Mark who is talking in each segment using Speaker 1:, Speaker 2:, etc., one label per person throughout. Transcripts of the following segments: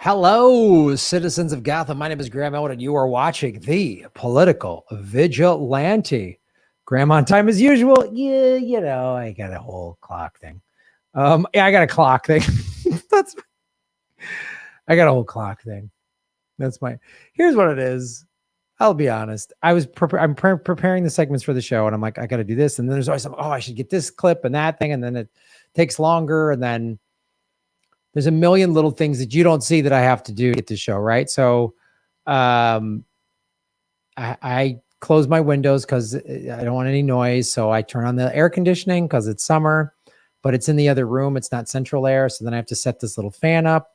Speaker 1: Hello, citizens of Gotham. My name is Graham Elwood, and you are watching the Political Vigilante. Graham on time as usual. Yeah, I got a whole clock thing. I got a clock thing. I got a whole clock thing. Here's what it is. I'll be honest. I'm preparing the segments for the show, and I'm like, I got to do this, and then there's always I should get this clip and that thing, and then it takes longer, and then there's a million little things that you don't see that I have to do to get the show right. So, I close my windows because I don't want any noise. So I turn on the air conditioning because it's summer, but it's in the other room. It's not central air. So then I have to set this little fan up,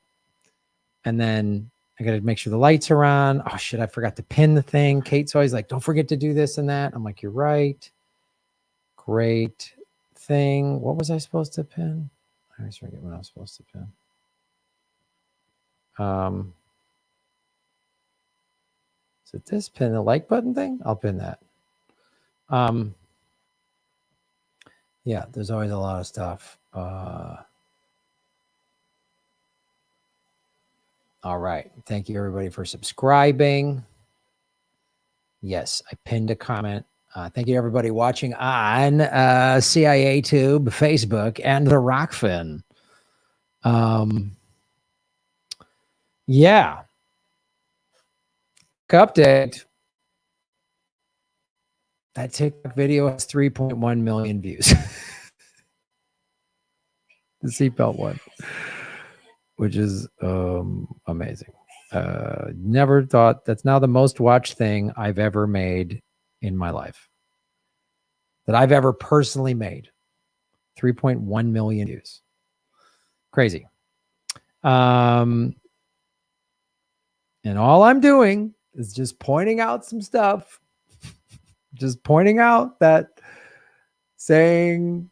Speaker 1: and then I got to make sure the lights are on. Oh shit, I forgot to pin the thing. Kate's always like, don't forget to do this and that. I'm like, you're right. Great thing. What was I supposed to pin? I always forget what I was supposed to pin. Is it this? Pin the like button thing? I'll pin that. Yeah, there's always a lot of stuff. All right. Thank you, everybody, for subscribing. Yes, I pinned a comment. Thank you, everybody, watching on CIA Tube, Facebook, and the Rockfin. Yeah. Update. That TikTok video has 3.1 million views. The seatbelt one, which is amazing. Never thought that's now the most watched thing I've ever made in my life. That I've ever personally made. 3.1 million views. Crazy. And all I'm doing is just pointing out some stuff. Just pointing out that saying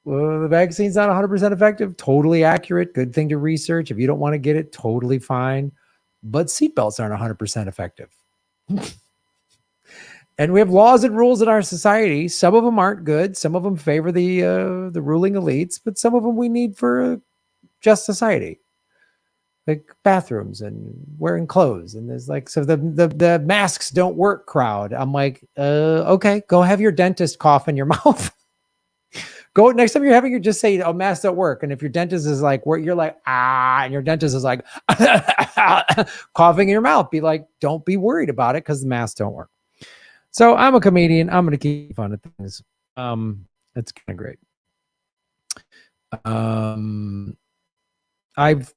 Speaker 1: the vaccine's not 100% effective, totally accurate, good thing to research. If you don't want to get it, totally fine. But seatbelts aren't 100% effective. And we have laws and rules in our society. Some of them aren't good. Some of them favor the ruling elites, but some of them we need for just society. Like bathrooms and wearing clothes, and there's like, so the masks don't work crowd. I'm like, okay, go have your dentist cough in your mouth. Go next time you're having your, just say, oh, masks don't work. And if your dentist is like, where you're like, and your dentist is like coughing in your mouth, be like, don't be worried about it because the masks don't work. So I'm a comedian. I'm going to keep fun at things. It's kind of great. I've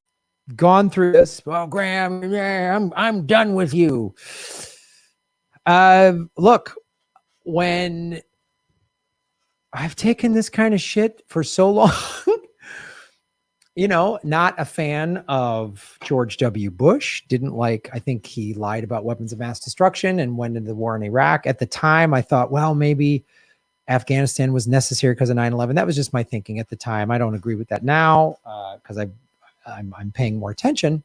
Speaker 1: gone through this. Well, Graham, yeah, I'm done with you. Look, when I've taken this kind of shit for so long, not a fan of George W. Bush. Didn't like, I think he lied about weapons of mass destruction and went into the war in Iraq. At the time, I thought, well, maybe Afghanistan was necessary because of 9/11. That was just my thinking at the time. I don't agree with that now because I'm paying more attention,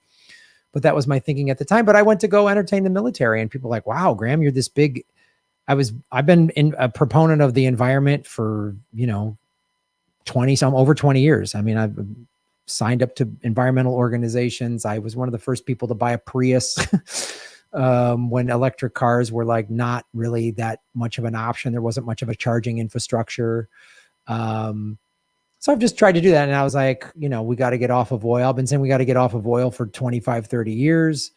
Speaker 1: but that was my thinking at the time. But I went to go entertain the military, and people were like, wow, Graham, you're this big. I've been a proponent of the environment for, over 20 years. I mean, I've signed up to environmental organizations. I was one of the first people to buy a Prius when electric cars were like not really that much of an option. There wasn't much of a charging infrastructure. So I've just tried to do that. And I was like, we got to get off of oil. I've been saying we got to get off of oil for 25, 30 years.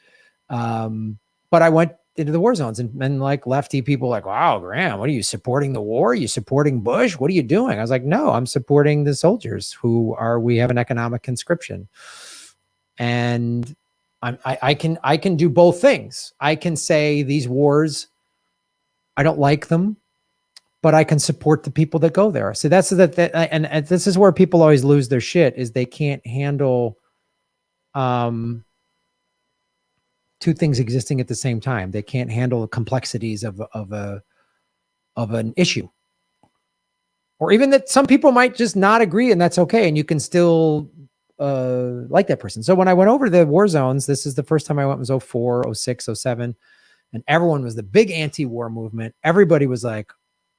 Speaker 1: But I went into the war zones and like lefty people like, wow, Graham, what are you supporting the war? Are you supporting Bush? What are you doing? I was like, no, I'm supporting the soldiers we have an economic conscription. And I can do both things. I can say these wars, I don't like them, but I can support the people that go there. So that's and this is where people always lose their shit, is they can't handle two things existing at the same time. They can't handle the complexities of an issue, or even that some people might just not agree, and that's okay. And you can still like that person. So when I went over the war zones, this is the first time I went, was 04, 06, 07. And everyone was the big anti-war movement. Everybody was like,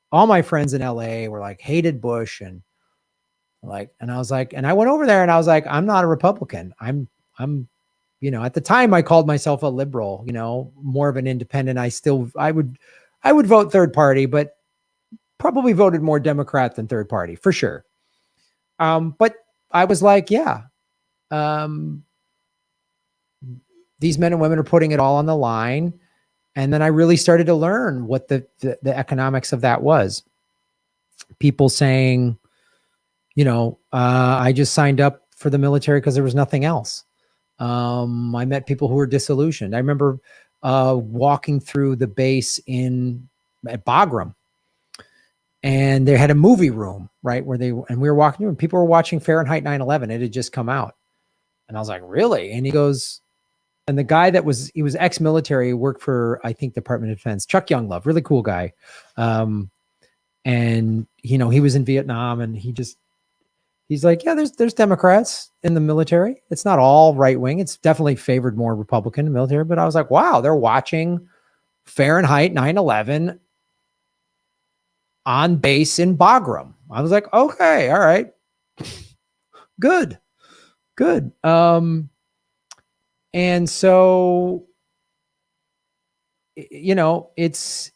Speaker 1: all my friends in LA were like, hated Bush. And I was like, and I went over there and I was like, I'm not a Republican. I'm at the time I called myself a liberal, more of an independent. I would vote third party, but probably voted more Democrat than third party for sure. But I was like, yeah, these men and women are putting it all on the line. And then I really started to learn what the economics of that was. People saying, I just signed up for the military because there was nothing else. I met people who were disillusioned. I remember walking through the base at Bagram, and they had a movie room, right, we were walking through, and people were watching Fahrenheit 9/11. It had just come out, and I was like, really? And he goes, and the guy he was ex-military, worked for, I think, Department of Defense, Chuck Younglove, really cool guy. And he was in Vietnam, and he's like, yeah, there's Democrats in the military. It's not all right wing. It's definitely favored more Republican in the military. But I was like, wow, they're watching Fahrenheit 9/11 on base in Bagram. I was like, okay, all right, good. And so, it's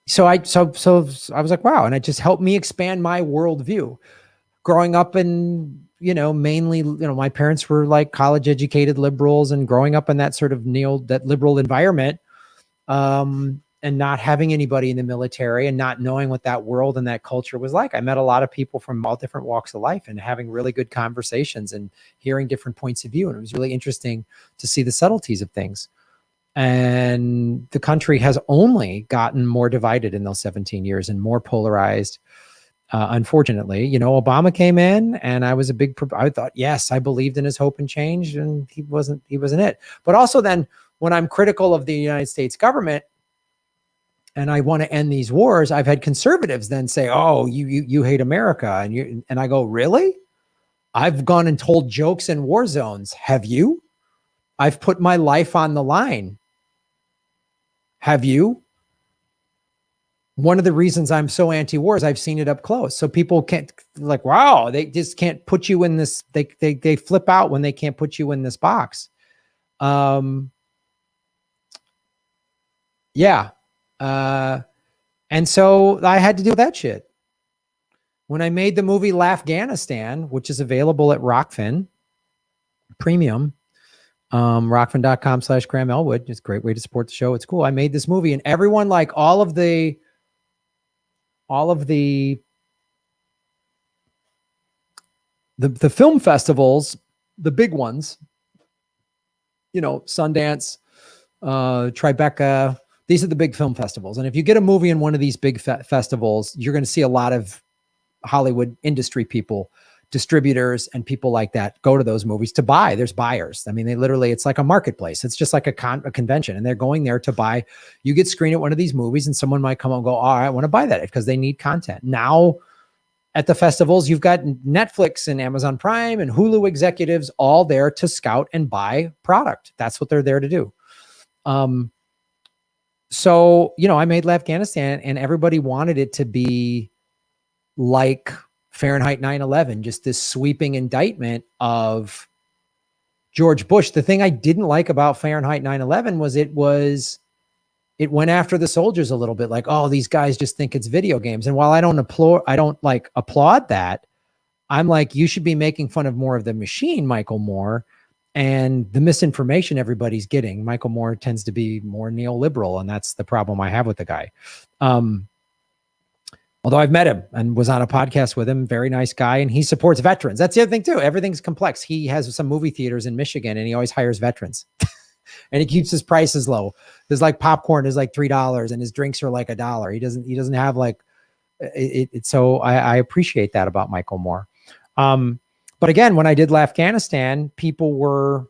Speaker 1: so I was like, wow. And it just helped me expand my worldview. Growing up in, mainly, my parents were like college educated liberals, and growing up in that sort of that liberal environment, and not having anybody in the military and not knowing what that world and that culture was like. I met a lot of people from all different walks of life and having really good conversations and hearing different points of view. And it was really interesting to see the subtleties of things. And the country has only gotten more divided in those 17 years and more polarized. Unfortunately, Obama came in, and I was I thought, yes, I believed in his hope and change, and he wasn't it. But also then, when I'm critical of the United States government and I want to end these wars, I've had conservatives then say, oh, you hate America. And I go, really? I've gone and told jokes in war zones. Have you? I've put my life on the line. Have you? One of the reasons I'm so anti-war is I've seen it up close. So people can't, like, wow, they just can't put you in this. They flip out when they can't put you in this box. Yeah. And so I had to do that shit. When I made the movie Afghanistan, which is available at Rockfin Premium, rockfin.com/Graham Elwood. It's a great way to support the show. It's cool. I made this movie, and everyone, like all of the film festivals, the big ones, Sundance, Tribeca, these are the big film festivals. And if you get a movie in one of these big festivals, you're going to see a lot of Hollywood industry people, distributors, and people like that go to those movies to buy. There's buyers. I mean, it's like a marketplace. It's just like a convention, and they're going there to buy. You get screened at one of these movies, and someone might come and go, I want to buy that, because they need content. Now at the festivals, you've got Netflix and Amazon Prime and Hulu executives all there to scout and buy product. That's what they're there to do. So, I made Afghanistan, and everybody wanted it to be like Fahrenheit 9/11, just this sweeping indictment of George Bush. The thing I didn't like about Fahrenheit 9/11 was it went after the soldiers a little bit, like, oh, these guys just think it's video games. And while I don't applaud that, I'm like, you should be making fun of more of the machine, Michael Moore, and the misinformation everybody's getting. Michael Moore tends to be more neoliberal, and that's the problem I have with the guy. Although I've met him and was on a podcast with him, very nice guy, and he supports veterans. That's the other thing too. Everything's complex. He has some movie theaters in Michigan, and he always hires veterans. And he keeps his prices low. There's like popcorn is like $3, and his drinks are like $1. He doesn't have like it. So I appreciate that about Michael Moore. But again, when I did Afghanistan, people were,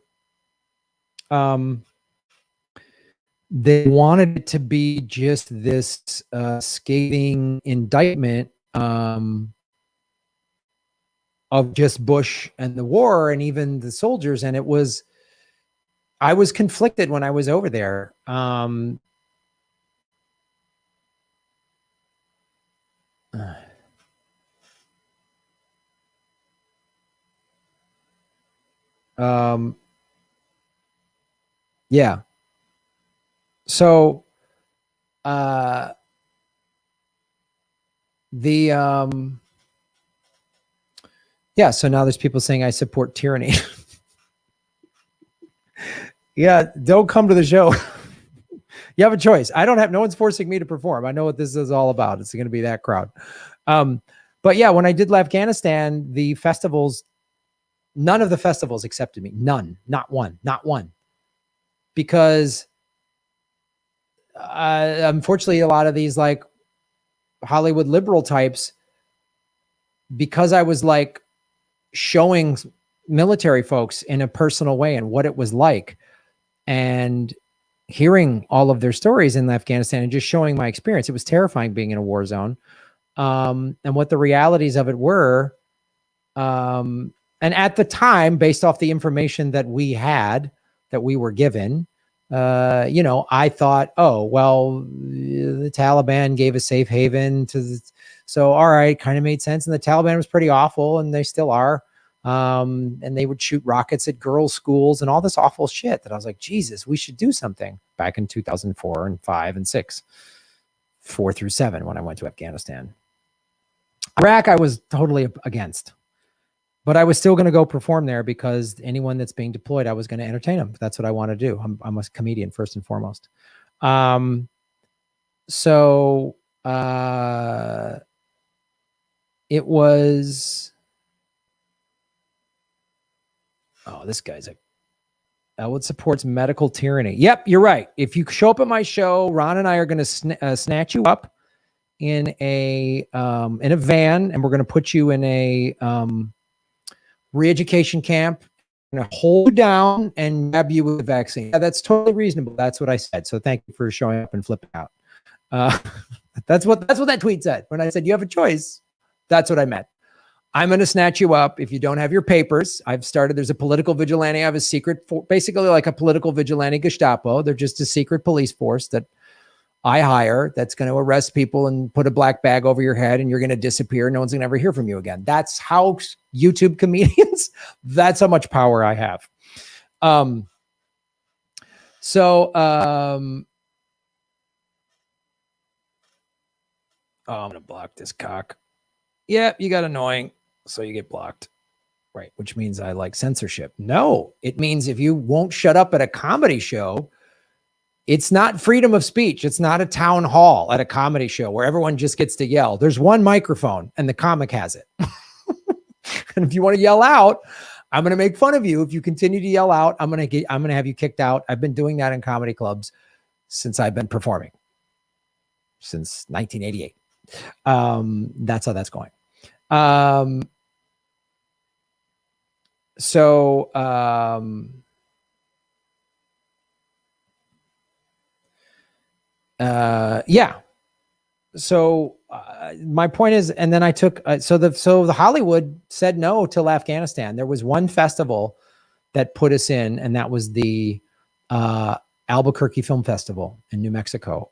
Speaker 1: they wanted it to be just this scathing indictment of just Bush and the war and even the soldiers. And I was conflicted when I was over there. Yeah. So, yeah, so now there's people saying I support tyranny. Yeah, don't come to the show. You have a choice. No one's forcing me to perform. I know what this is all about. It's going to be that crowd. But yeah, when I did Afghanistan, the festivals, none of the festivals accepted me. None, not one. Because unfortunately, a lot of these like Hollywood liberal types, because I was like showing military folks in a personal way and what it was like, and hearing all of their stories in Afghanistan and just showing my experience, it was terrifying being in a war zone. And what the realities of it were. And at the time, based off the information that we had, that we were given, I thought, oh, well, the Taliban gave a safe haven so all right, kind of made sense. And the Taliban was pretty awful, and they still are. And they would shoot rockets at girls' schools and all this awful shit that I was like, Jesus, we should do something back in 2004 and 5 and 6, 4 through 7 when I went to Afghanistan. Iraq, I was totally against. But I was still going to go perform there because anyone that's being deployed, I was going to entertain them. That's what I want to do. I'm a comedian first and foremost. So it was. Oh, this guy's Elwood supports medical tyranny. Yep, you're right. If you show up at my show, Ron and I are going to snatch you up in a van, and we're going to put you in a re-education camp, going to hold you down and grab you with the vaccine. Yeah, that's totally reasonable. That's what I said. So thank you for showing up and flipping out. That's what that tweet said. When I said you have a choice, that's what I meant. I'm going to snatch you up if you don't have your papers. There's a political vigilante. I have a secret, basically like a political vigilante Gestapo. They're just a secret police force that I hire that's going to arrest people and put a black bag over your head, and you're going to disappear. No one's going to ever hear from you again. That's how YouTube comedians, that's how much power I have. I'm going to block this cock. Yeah, you got annoying, so you get blocked. Right, which means I like censorship. No, it means if you won't shut up at a comedy show, it's not freedom of speech. It's not a town hall at a comedy show where everyone just gets to yell. There's one microphone and the comic has it. And if you want to yell out, I'm going to make fun of you. If you continue to yell out, I'm going to have you kicked out. I've been doing that in comedy clubs since I've been performing, since 1988. That's how that's going. Yeah. So my point is, and then I took, so the Hollywood said no till Afghanistan. There was one festival that put us in, and that was the Albuquerque Film Festival in New Mexico.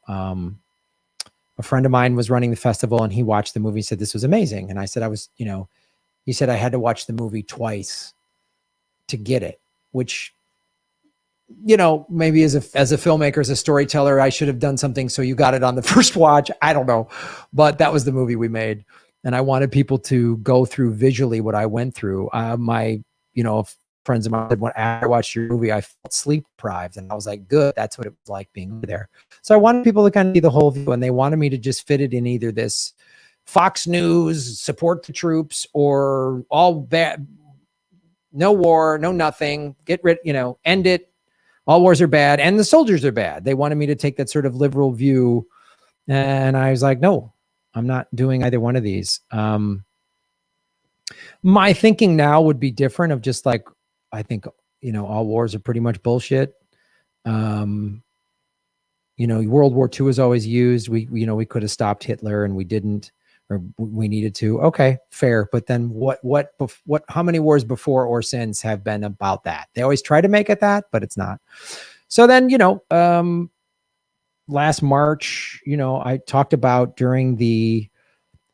Speaker 1: A friend of mine was running the festival, and he watched the movie and said, this was amazing. And I said, he said I had to watch the movie twice to get it, which, maybe as a filmmaker, as a storyteller, I should have done something so you got it on the first watch. I don't know. But that was the movie we made. And I wanted people to go through visually what I went through. My friends of mine said, when I watched your movie, I felt sleep deprived. And I was like, good, that's what it was like being there. So I wanted people to kind of see the whole view, and they wanted me to just fit it in either this Fox News, support the troops, or all bad, no war, no nothing, get rid, end it. All wars are bad, and the soldiers are bad. They wanted me to take that sort of liberal view. And I was like, no, I'm not doing either one of these. My thinking now would be different, of just like, I think, all wars are pretty much bullshit. World War II is always used. We could have stopped Hitler, and we didn't, or we needed to. Okay, fair. But then how many wars before or since have been about that? They always try to make it that, but it's not. So then, last March, I talked about during the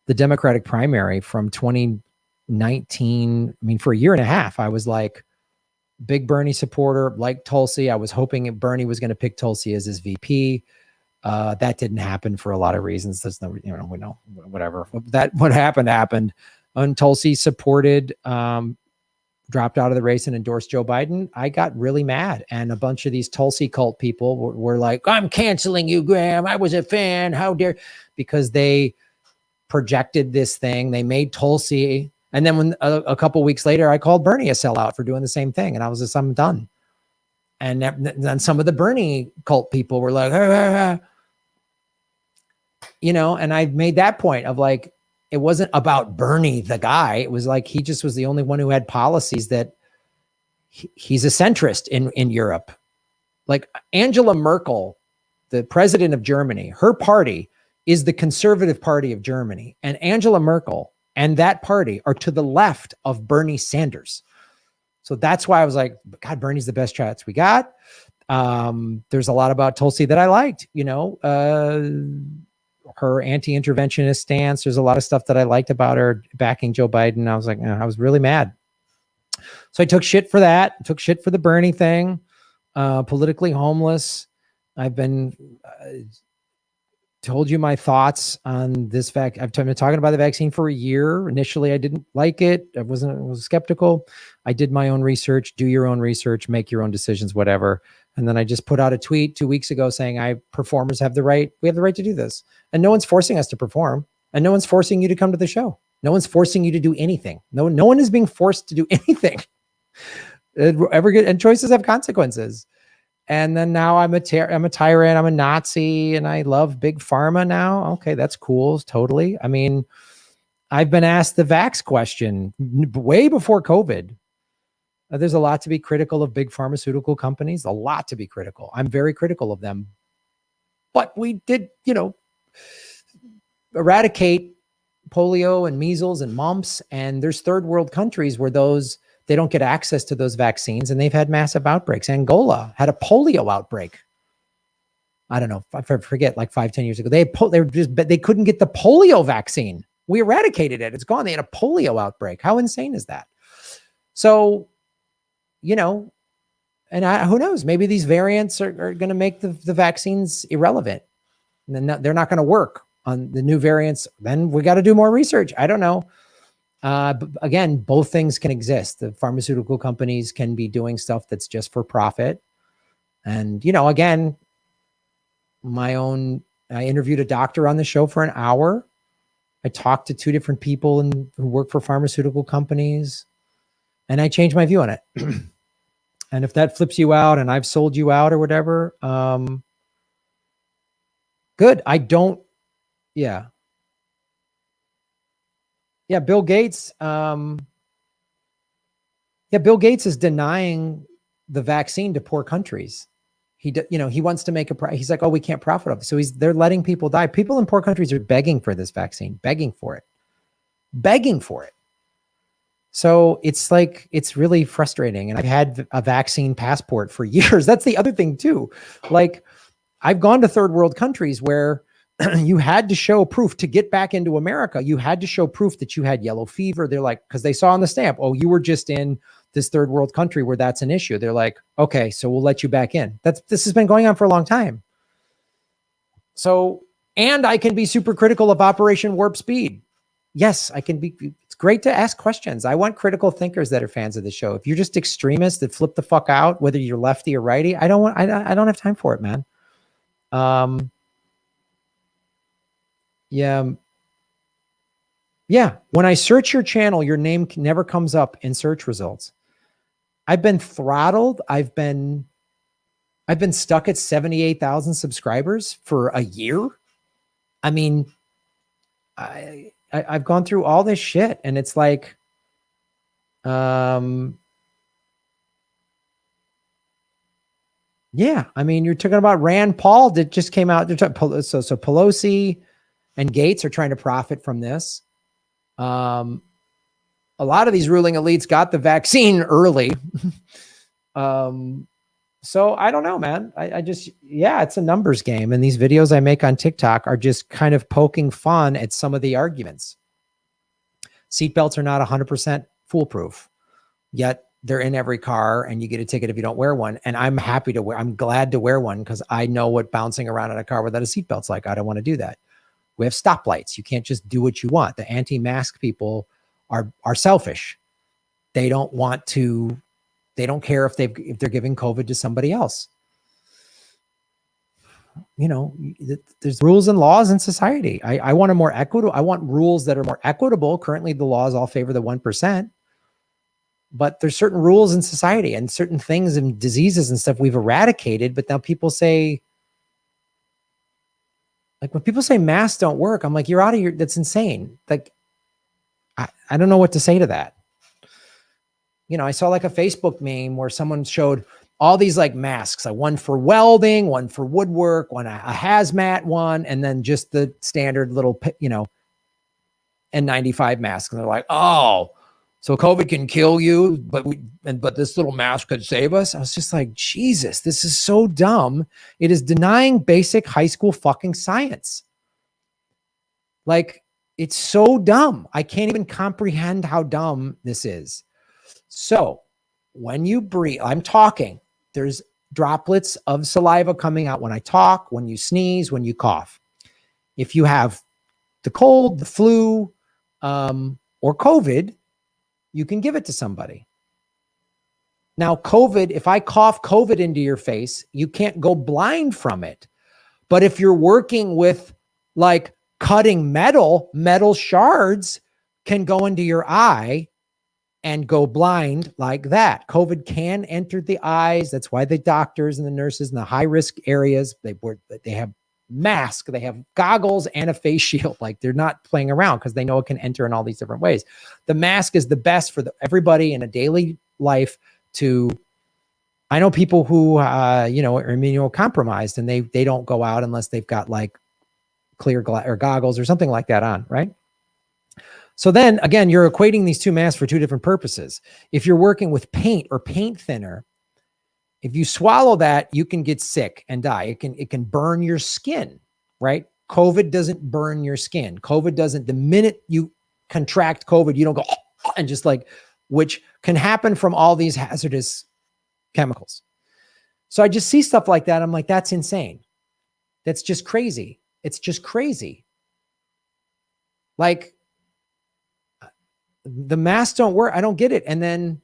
Speaker 1: Democratic primary from 2019. I mean, for a year and a half, I was like, big Bernie supporter, like Tulsi. I was hoping Bernie was going to pick Tulsi as his VP. That didn't happen for a lot of reasons. There's no, you know, we know whatever that what happened. And Tulsi supported, dropped out of the race and endorsed Joe Biden. I got really mad, and a bunch of these Tulsi cult people were like, "I'm canceling you, Graham. I was a fan. How dare?" Because they projected this thing. They made Tulsi, and then when a couple weeks later, I called Bernie a sellout for doing the same thing, and I was just, I'm done. And then some of the Bernie cult people were like, you know, and I made that point of like, it wasn't about Bernie, the guy. It was like, he just was the only one who had policies that he's a centrist in Europe. Like Angela Merkel, the president of Germany, her party is the Conservative Party of Germany. And Angela Merkel and that party are to the left of Bernie Sanders. So that's why I was like, God, Bernie's the best chance we got. There's a lot about Tulsi that I liked, you know, her anti-interventionist stance. There's a lot of stuff that I liked about her backing Joe Biden. I was like, I was really mad. So I took shit for that, took shit for the Bernie thing, politically homeless. I've been told you my thoughts on this I've been talking about the vaccine for a year. Initially, I didn't like it. I was skeptical. I did my own research, do your own research, make your own decisions, whatever. And then I just put out a tweet 2 weeks ago saying performers have the right. We have the right to do this. And no one's forcing us to perform. And no one's forcing you to come to the show. No one's forcing you to do anything. No one is being forced to do anything. And choices have consequences. And then now I'm a tyrant, I'm a Nazi, and I love big pharma now. Okay, that's cool, totally. I mean, I've been asked the vax question way before COVID. There's a lot to be critical of big pharmaceutical companies, a lot to be critical. I'm very critical of them. But we did, you know, eradicate polio and measles and mumps, and there's third world countries where they don't get access to those vaccines, and they've had massive outbreaks. Angola had a polio outbreak. I don't know, I forget, like 5-10 years ago. They couldn't get the polio vaccine. We eradicated it. It's gone. They had a polio outbreak. How insane is that? So, you know, and who knows? Maybe these variants are going to make the vaccines irrelevant, and then they're not going to work on the new variants. Then we got to do more research. I don't know. But again, both things can exist. The pharmaceutical companies can be doing stuff that's just for profit. And, you know, again, I interviewed a doctor on the show for an hour. I talked to 2 different people who work for pharmaceutical companies, and I changed my view on it. And if that flips you out and I've sold you out or whatever, good. Yeah, Bill Gates. Bill Gates is denying the vaccine to poor countries. He wants to make he's like, oh, we can't profit off it. So they're letting people die. People in poor countries are begging for this vaccine, begging for it. So it's like, it's really frustrating. And I've had a vaccine passport for years. That's the other thing too. Like, I've gone to third world countries where you had to show proof to get back into America. You had to show proof that you had yellow fever. They're like, because they saw on the stamp, oh, you were just in this third world country where that's an issue. They're like, okay, so we'll let you back in. This has been going on for a long time. So, and I can be super critical of Operation Warp Speed. Yes, I can be. It's great to ask questions. I want critical thinkers that are fans of the show. If you're just extremists that flip the fuck out, whether you're lefty or righty, I don't have time for it, man. Yeah. When I search your channel, your name never comes up in search results. I've been throttled. I've been stuck at 78,000 subscribers for a year. I mean, I've gone through all this shit, and it's like, yeah, I mean, you're talking about Rand Paul that just came out. So Pelosi and Gates are trying to profit from this. A lot of these ruling elites got the vaccine early. So I don't know, man. I just, it's a numbers game. And these videos I make on TikTok are just kind of poking fun at some of the arguments. Seatbelts are not 100% foolproof. Yet they're in every car and you get a ticket if you don't wear one. And I'm glad to wear one because I know what bouncing around in a car without a seatbelt's like. I don't want to do that. We have stoplights. You can't just do what you want. The anti-mask people are selfish. They don't care if they're giving COVID to somebody else. There's rules and laws in society. I want I want rules that are more equitable. Currently, the laws all favor the 1%. But there's certain rules in society and certain things and diseases and stuff we've eradicated. But now people say, like when people say masks don't work, I'm like, you're out of your, that's insane. Like, I don't know what to say to that. I saw like a Facebook meme where someone showed all these like masks, like one for welding, one for woodwork, one a hazmat one, and then just the standard little, N95 mask. And they're like, oh, so COVID can kill you, but this little mask could save us. I was just like, Jesus, this is so dumb. It is denying basic high school fucking science. Like, it's so dumb. I can't even comprehend how dumb this is. So when you breathe, I'm talking, there's droplets of saliva coming out when I talk, when you sneeze, when you cough. If you have the cold, the flu, or COVID, you can give it to somebody. Now, COVID, if I cough COVID into your face, you can't go blind from it. But if you're working with like cutting metal shards can go into your eye and go blind like that. COVID can enter the eyes. That's why the doctors and the nurses in the high risk areas, they have masks, they have goggles and a face shield. Like they're not playing around because they know it can enter in all these different ways. The mask is the best for everybody in a daily life I know people who, are immunocompromised and they don't go out unless they've got like clear or goggles or something like that on, right? So then again, you're equating these two masks for two different purposes. If you're working with paint or paint thinner, if you swallow that, you can get sick and die. It can burn your skin, right? COVID doesn't burn your skin. COVID doesn't, the minute you contract COVID, you don't go and just like, which can happen from all these hazardous chemicals. So I just see stuff like that. I'm like, that's insane. That's just crazy. It's just crazy. Like the masks don't work. I don't get it. And then,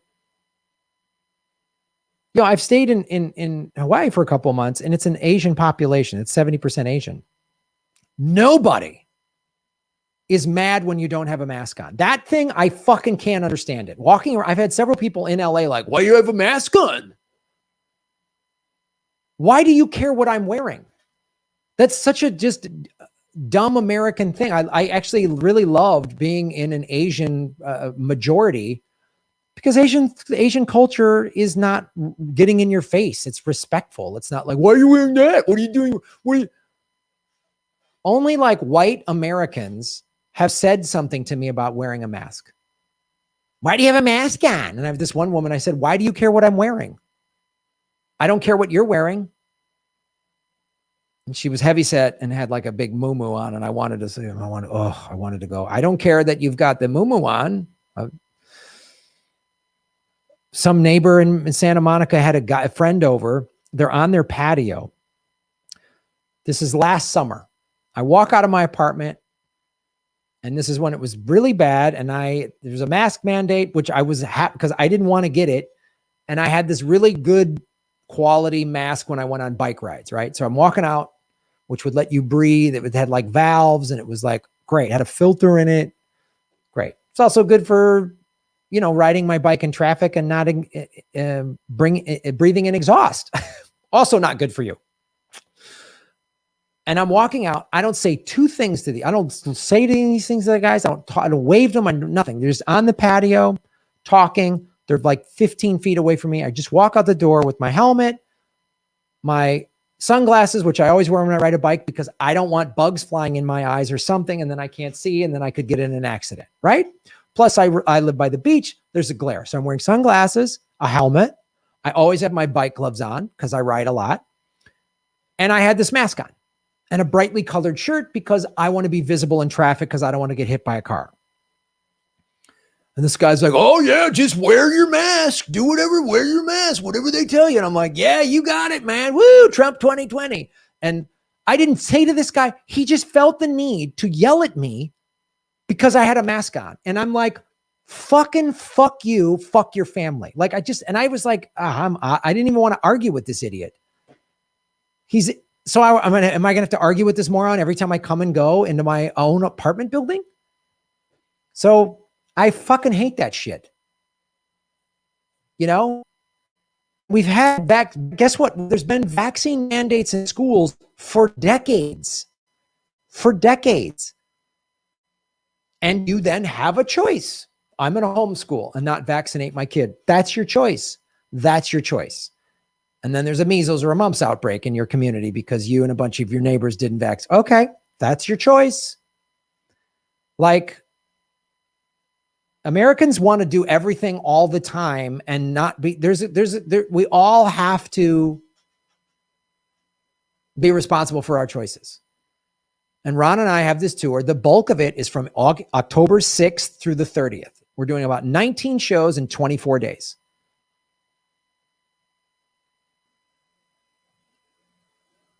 Speaker 1: I've stayed in Hawaii for a couple of months and it's an Asian population. It's 70% Asian. Nobody is mad when you don't have a mask on. That thing, I fucking can't understand it. Walking around, I've had several people in LA like, why do you have a mask on? Why do you care what I'm wearing? That's such a just dumb American thing. I actually really loved being in an Asian majority because Asian culture is not getting in your face. It's respectful. It's not like, why are you wearing that? What are you doing? Only like white Americans have said something to me about wearing a mask. Why do you have a mask on? And I have this one woman, I said, why do you care what I'm wearing? I don't care what you're wearing. And she was heavyset and had like a big muumuu on. And I wanted to say, I wanted to go. I don't care that you've got the muumuu on. Some neighbor in Santa Monica had a friend over. They're on their patio. This is last summer. I walk out of my apartment and this is when it was really bad. And there's a mask mandate, which I was happy because I didn't want to get it. And I had this really good quality mask when I went on bike rides, right? So I'm walking out, which would let you breathe. It had like valves and it was like, great. It had a filter in it. Great. It's also good for, riding my bike in traffic and not breathing in exhaust. Also not good for you. And I'm walking out. I don't say two things I don't say these things to the guys. I don't wave them. I do nothing. They're just on the patio talking. They're like 15 feet away from me. I just walk out the door with my helmet, my sunglasses, which I always wear when I ride a bike because I don't want bugs flying in my eyes or something. And then I can't see. And then I could get in an accident. Right. Plus I live by the beach. There's a glare. So I'm wearing sunglasses, a helmet. I always have my bike gloves on because I ride a lot. And I had this mask on and a brightly colored shirt because I want to be visible in traffic because I don't want to get hit by a car. And this guy's like, oh yeah, just wear your mask, do whatever, wear your mask, whatever they tell you. And I'm like, yeah, you got it, man. Woo, Trump 2020. And I didn't say to this guy, he just felt the need to yell at me because I had a mask on. And I'm like, fucking fuck you, fuck your family. Like I was like, I didn't even want to argue with this idiot. Am I gonna have to argue with this moron every time I come and go into my own apartment building? So I fucking hate that shit. You know, we've had guess what? There's been vaccine mandates in schools for decades. And you then have a choice. I'm going to homeschool and not vaccinate my kid. That's your choice. And then there's a measles or a mumps outbreak in your community because you and a bunch of your neighbors didn't vaccinate. Okay, that's your choice. Like, Americans want to do everything all the time and not be, we all have to be responsible for our choices. And Ron and I have this tour. The bulk of it is from October 6th through the 30th. We're doing about 19 shows in 24 days.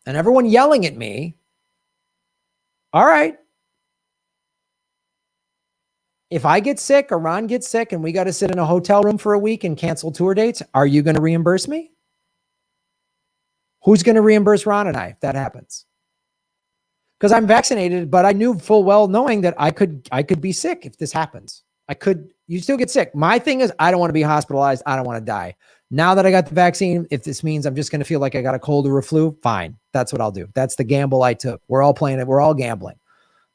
Speaker 1: And everyone yelling at me, all right, if I get sick or Ron gets sick and we got to sit in a hotel room for a week and cancel tour dates, are you going to reimburse me? Who's going to reimburse Ron and I if that happens? Because I'm vaccinated, but I knew full well knowing that I could be sick if this happens. You still get sick. My thing is, I don't want to be hospitalized. I don't want to die. Now that I got the vaccine, if this means I'm just going to feel like I got a cold or a flu, fine. That's what I'll do. That's the gamble I took. We're all playing it. We're all gambling.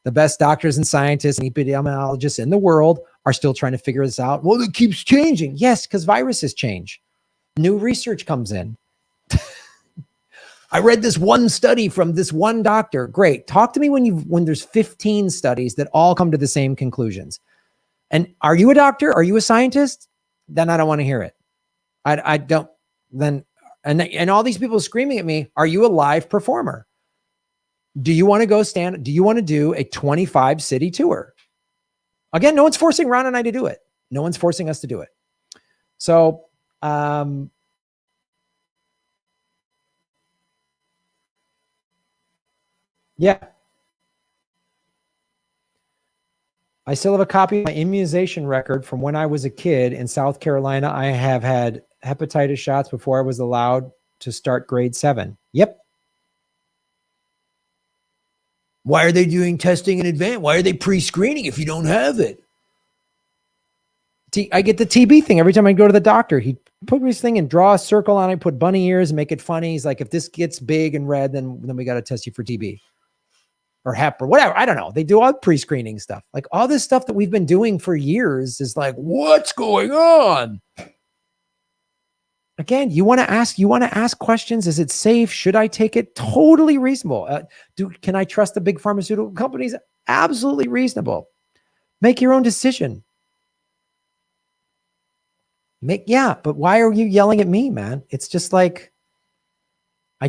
Speaker 1: The best doctors and scientists and epidemiologists in the world are still trying to figure this out. Well, it keeps changing. Yes, because viruses change. New research comes in. I read this one study from this one doctor. Great. Talk to me when there's 15 studies that all come to the same conclusions. And are you a doctor? Are you a scientist? Then I don't want to hear it. I don't. Then and all these people screaming at me, are you a live performer? Do you want to go stand? Do you want to do a 25 city tour? Again, no one's forcing Ron and I to do it. No one's forcing us to do it. So, yeah. I still have a copy of my immunization record from when I was a kid in South Carolina. I have had hepatitis shots before I was allowed to start grade 7. Yep. Why are they doing testing in advance? Why are they pre-screening if you don't have it? I get the TB thing every time I go to the doctor. He put this thing and draw a circle on it, put bunny ears and make it funny. He's like, if this gets big and red, then we got to test you for TB or hep or whatever. I don't know. They do all pre-screening stuff. Like all this stuff that we've been doing for years is like, what's going on? Again, you want to ask questions. Is it safe? Should I take it? Totally reasonable. Can I trust the big pharmaceutical companies? Absolutely reasonable. Make your own decision. But why are you yelling at me, man? It's just like, I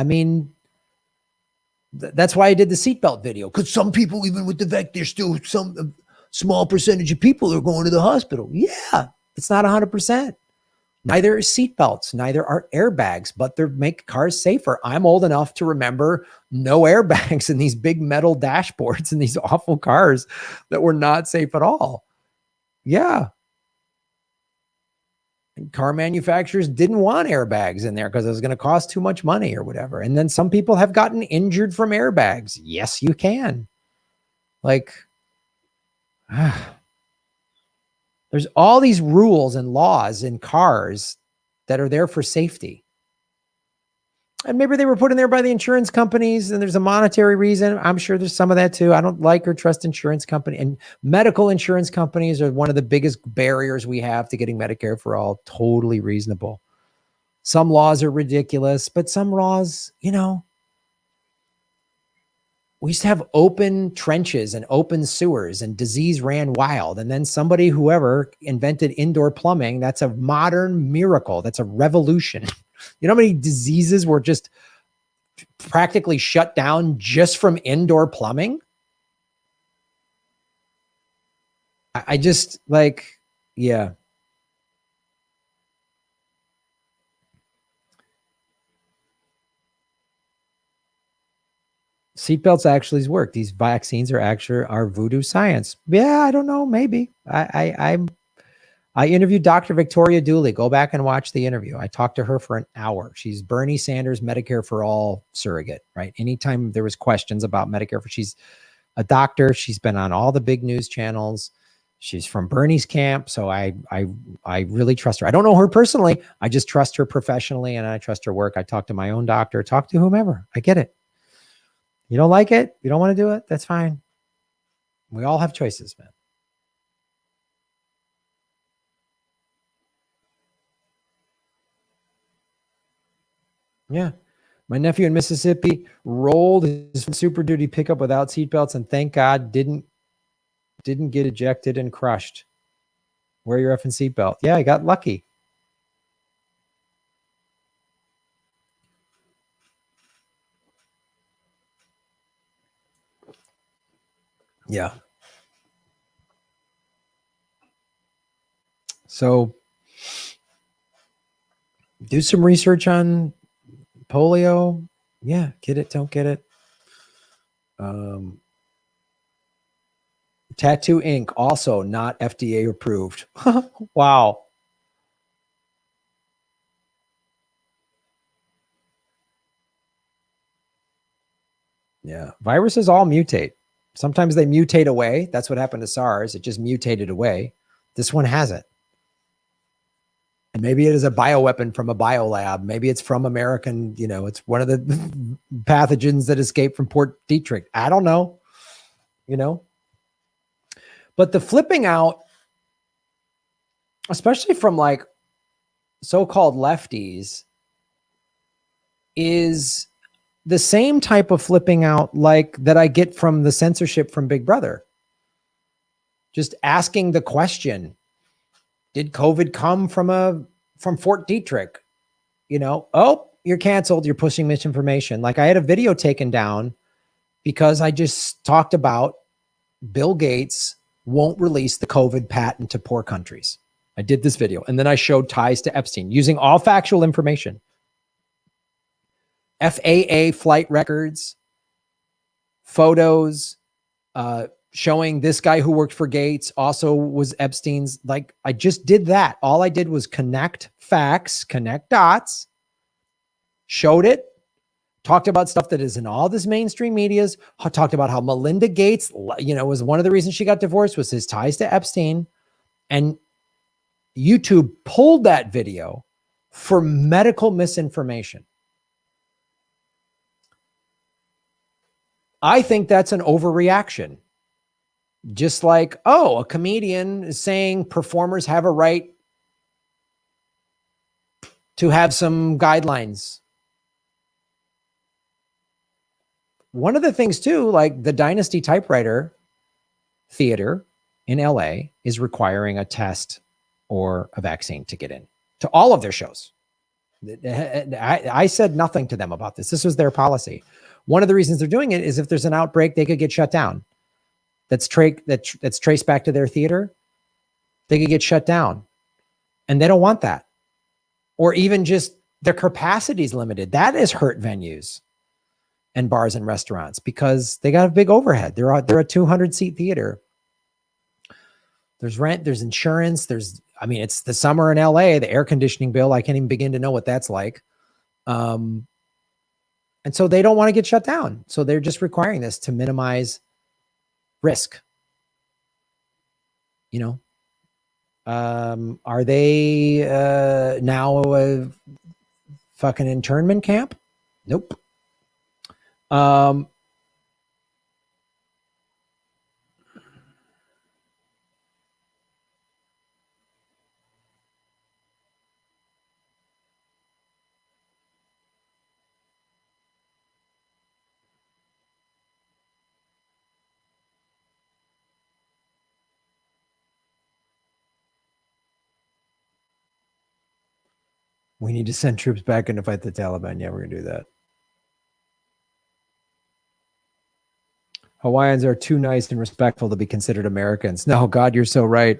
Speaker 1: mean, that's why I did the seatbelt video. Because some people, even with the vac, there's still some small percentage of people are going to the hospital. Yeah, it's not 100%. Neither are seatbelts, neither are airbags, but they make cars safer. I'm old enough to remember no airbags in these big metal dashboards in these awful cars that were not safe at all. Yeah. And car manufacturers didn't want airbags in there because it was going to cost too much money or whatever. And then some people have gotten injured from airbags. Yes, you can. Like, there's all these rules and laws in cars that are there for safety. And maybe they were put in there by the insurance companies and there's a monetary reason. I'm sure there's some of that too. I don't like or trust insurance company, and medical insurance companies are one of the biggest barriers we have to getting Medicare for all. Totally reasonable. Some laws are ridiculous, but some laws, we used to have open trenches and open sewers and disease ran wild. And then whoever invented indoor plumbing, that's a modern miracle. That's a revolution. You know how many diseases were just practically shut down just from indoor plumbing. I just like, yeah. Seatbelts actually work. These vaccines are actually our voodoo science. Yeah, I don't know. Maybe I interviewed Dr. Victoria Dooley. Go back and watch the interview. I talked to her for an hour. She's Bernie Sanders Medicare for All surrogate, right? Anytime there was questions about Medicare for, she's a doctor. She's been on all the big news channels. She's from Bernie's camp. So I really trust her. I don't know her personally. I just trust her professionally and I trust her work. I talk to my own doctor, talk to whomever. I get it. You don't like it? You don't want to do it? That's fine. We all have choices, man. Yeah. My nephew in Mississippi rolled his Super Duty pickup without seatbelts and thank God didn't get ejected and crushed. Wear your effing seatbelt. Yeah, I got lucky. Yeah. So do some research on polio. Yeah, get it, don't get it. Tattoo ink, also not FDA approved. Wow. Yeah. Viruses all mutate. Sometimes they mutate away. That's what happened to SARS. It just mutated away. This one hasn't. And maybe it is a bioweapon from a biolab. Maybe it's from American, it's one of the pathogens that escaped from Port Detrick. I don't know, But the flipping out, especially from like so-called lefties, is the same type of flipping out like that I get from the censorship from Big Brother. Just asking the question, did COVID come from Fort Detrick? Oh, you're canceled. You're pushing misinformation. Like I had a video taken down because I just talked about Bill Gates won't release the COVID patent to poor countries. I did this video and then I showed ties to Epstein using all factual information. FAA flight records, photos, showing this guy who worked for Gates also was Epstein's. Like I just did that. All I did was connect facts, connect dots, showed it, talked about stuff that is in all this mainstream medias, talked about how Melinda Gates, was one of the reasons she got divorced was his ties to Epstein. And YouTube pulled that video for medical misinformation. I think that's an overreaction. Just like, a comedian is saying performers have a right to have some guidelines. One of the things too, like the Dynasty Typewriter Theater in LA is requiring a test or a vaccine to get in to all of their shows. I said nothing to them about this. This was their policy. One of the reasons they're doing it is if there's an outbreak, they could get shut down. That's traced back to their theater. They could get shut down. And they don't want that. Or even just their capacity is limited. That is hurt venues and bars and restaurants because they got a big overhead. They're a 200-seat theater. There's rent, there's insurance, it's the summer in LA, the air conditioning bill. I can't even begin to know what that's like. And so they don't want to get shut down. So they're just requiring this to minimize risk. Are they now a fucking internment camp? Nope. We need to send troops back in to fight the Taliban. Yeah, we're gonna do that. Hawaiians are too nice and respectful to be considered Americans. No, God, you're so right.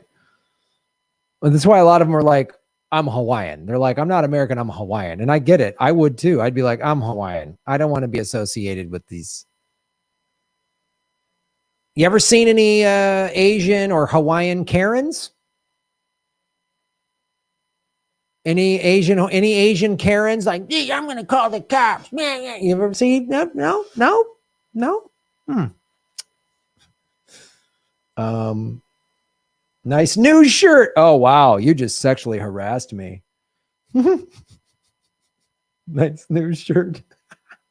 Speaker 1: Well, that's why a lot of them are like, I'm Hawaiian. They're like, I'm not American, I'm Hawaiian. And I get it. I would too. I'd be like, I'm Hawaiian. I don't want to be associated with these. You ever seen any Asian or Hawaiian Karens? Any Asian Karens like, gee, I'm going to call the cops. You ever seen? No. Nice new shirt. Oh, wow. You just sexually harassed me. Nice new shirt.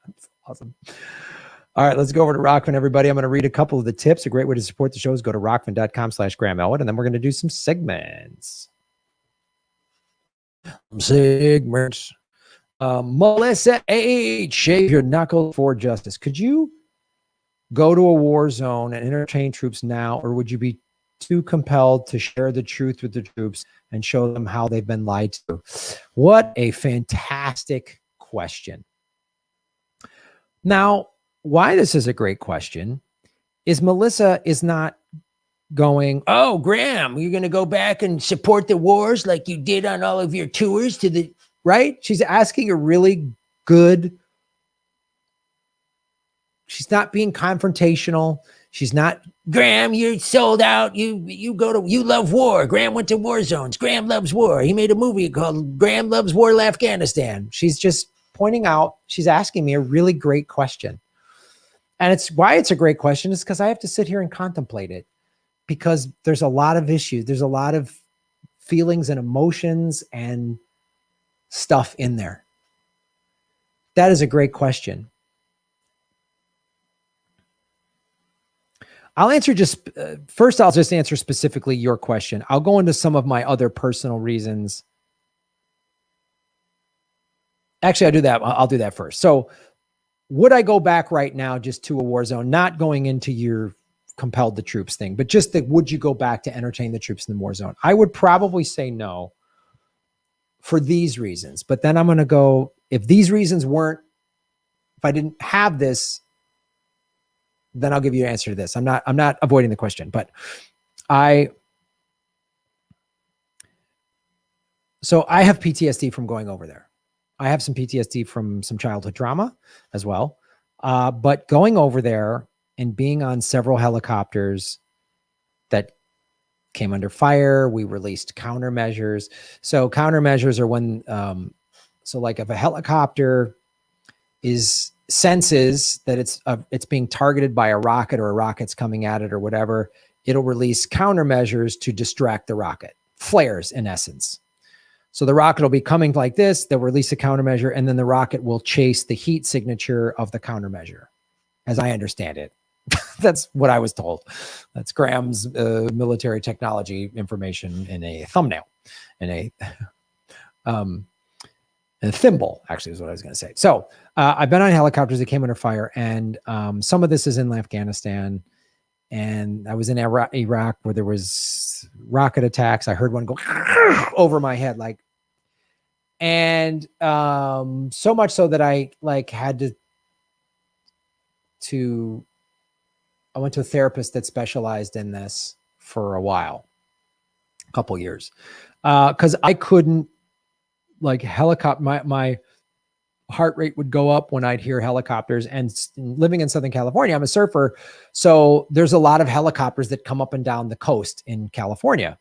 Speaker 1: That's awesome. All right, let's go over to Rockfin, everybody. I'm going to read a couple of the tips. A great way to support the show is go to rockfin.com/Graham Elwood, and then we're going to do some segments. Melissa H. Shave your knuckles for justice. Could you go to a war zone and entertain troops now, or would you be too compelled to share the truth with the troops and show them how they've been lied to? What a fantastic question. Now, why this is a great question is Melissa is not going, oh, Graham, you're going to go back and support the wars like you did on all of your tours to the, right? She's asking a really good, she's not being confrontational. She's not, Graham, you're sold out. You love war. Graham went to war zones. Graham loves war. He made a movie called Graham Loves War Afghanistan. She's just pointing out, she's asking me a really great question. And it's why it's a great question is because I have to sit here and contemplate it, because there's a lot of issues. There's a lot of feelings and emotions and stuff in there. That is a great question. I'll answer first, I'll just answer specifically your question. I'll go into some of my other personal reasons. Actually, I'll do that first. So would I go back right now just to a war zone, not going into your compelled the troops thing, but just would you go back to entertain the troops in the war zone? I would probably say no for these reasons, but then I'm going to go, if these reasons weren't, if I didn't have this, then I'll give you an answer to this. I'm not avoiding the question, but I have PTSD from going over there. I have some PTSD from some childhood trauma as well. But going over there and being on several helicopters that came under fire, we released countermeasures. So countermeasures are when, so like if a helicopter senses that it's being targeted by a rocket or a rocket's coming at it or whatever, it'll release countermeasures to distract the rocket. Flares, in essence. So the rocket will be coming like this, they'll release a countermeasure, and then the rocket will chase the heat signature of the countermeasure, as I understand it. That's what I was told. That's Graham's military technology information in a thumbnail, in a thimble, actually, is what I was going to say. So I've been on helicopters that came under fire, and some of this is in Afghanistan. And I was in Iraq where there was rocket attacks. I heard one go over my head, and so much so that I had to I went to a therapist that specialized in this for a while, a couple years, because I couldn't helicopter. My heart rate would go up when I'd hear helicopters, and living in Southern California, I'm a surfer. So there's a lot of helicopters that come up and down the coast in California.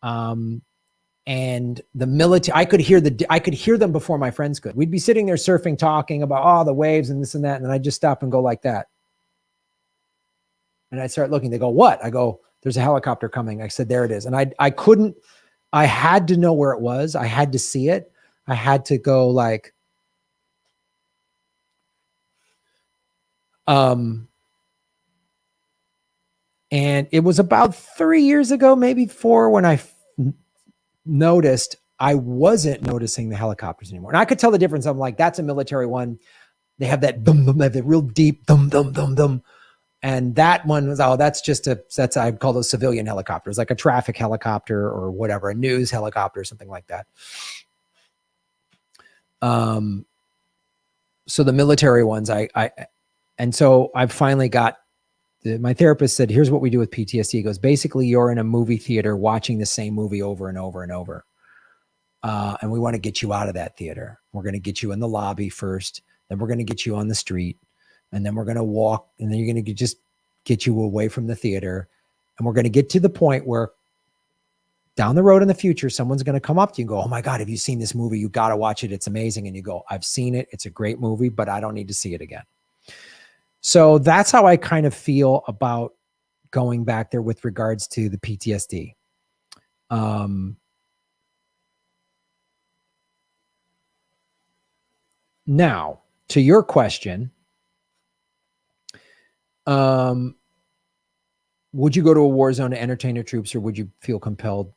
Speaker 1: And the military, I could hear them before my friends could. We'd be sitting there surfing, talking about, the waves and this and that. And then I'd just stop and go like that. And I'd start looking, they go, what? I go, there's a helicopter coming. I said, there it is. And I had to know where it was. I had to see it. I had to go and it was about 3 years ago, maybe 4, when I noticed I wasn't noticing the helicopters anymore. And I could tell the difference. I'm like, that's a military one. They have that dum dum, they have that real deep dum dum dum dum. And that one was, that's I call those civilian helicopters, like a traffic helicopter or whatever, a news helicopter, something like that. So the military ones, and so I finally got my therapist said, here's what we do with PTSD. He goes, basically, you're in a movie theater watching the same movie over and over and over. And we want to get you out of that theater. We're going to get you in the lobby first. Then we're going to get you on the street. And then we're going to walk. And then you're going to just get you away from the theater. And we're going to get to the point where down the road in the future, someone's going to come up to you and go, oh my God, have you seen this movie? You got to watch it. It's amazing. And you go, I've seen it. It's a great movie, but I don't need to see it again. So that's how I kind of feel about going back there with regards to the PTSD. Now, to your question, would you go to a war zone to entertain your troops, or would you feel compelled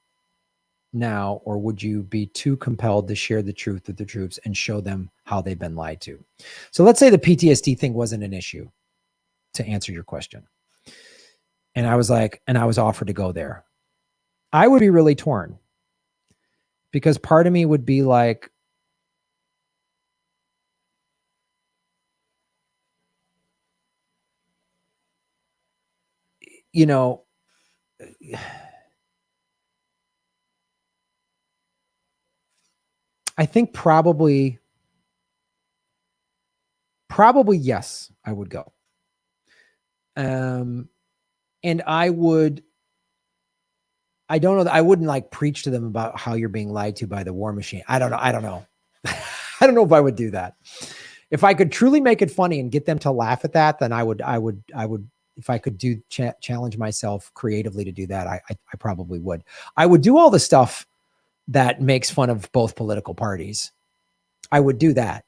Speaker 1: now, or would you be too compelled to share the truth with the troops and show them how they've been lied to? So let's say the PTSD thing wasn't an issue, to answer your question. And I was offered to go there. I would be really torn, because part of me would be like, you know, I think probably yes, I would go. And I don't know, I wouldn't like preach to them about how you're being lied to by the war machine. I don't know. I don't know if I would do that. If I could truly make it funny and get them to laugh at that, then I would, if I could challenge myself creatively to do that, I probably would. I would do all the stuff that makes fun of both political parties. I would do that.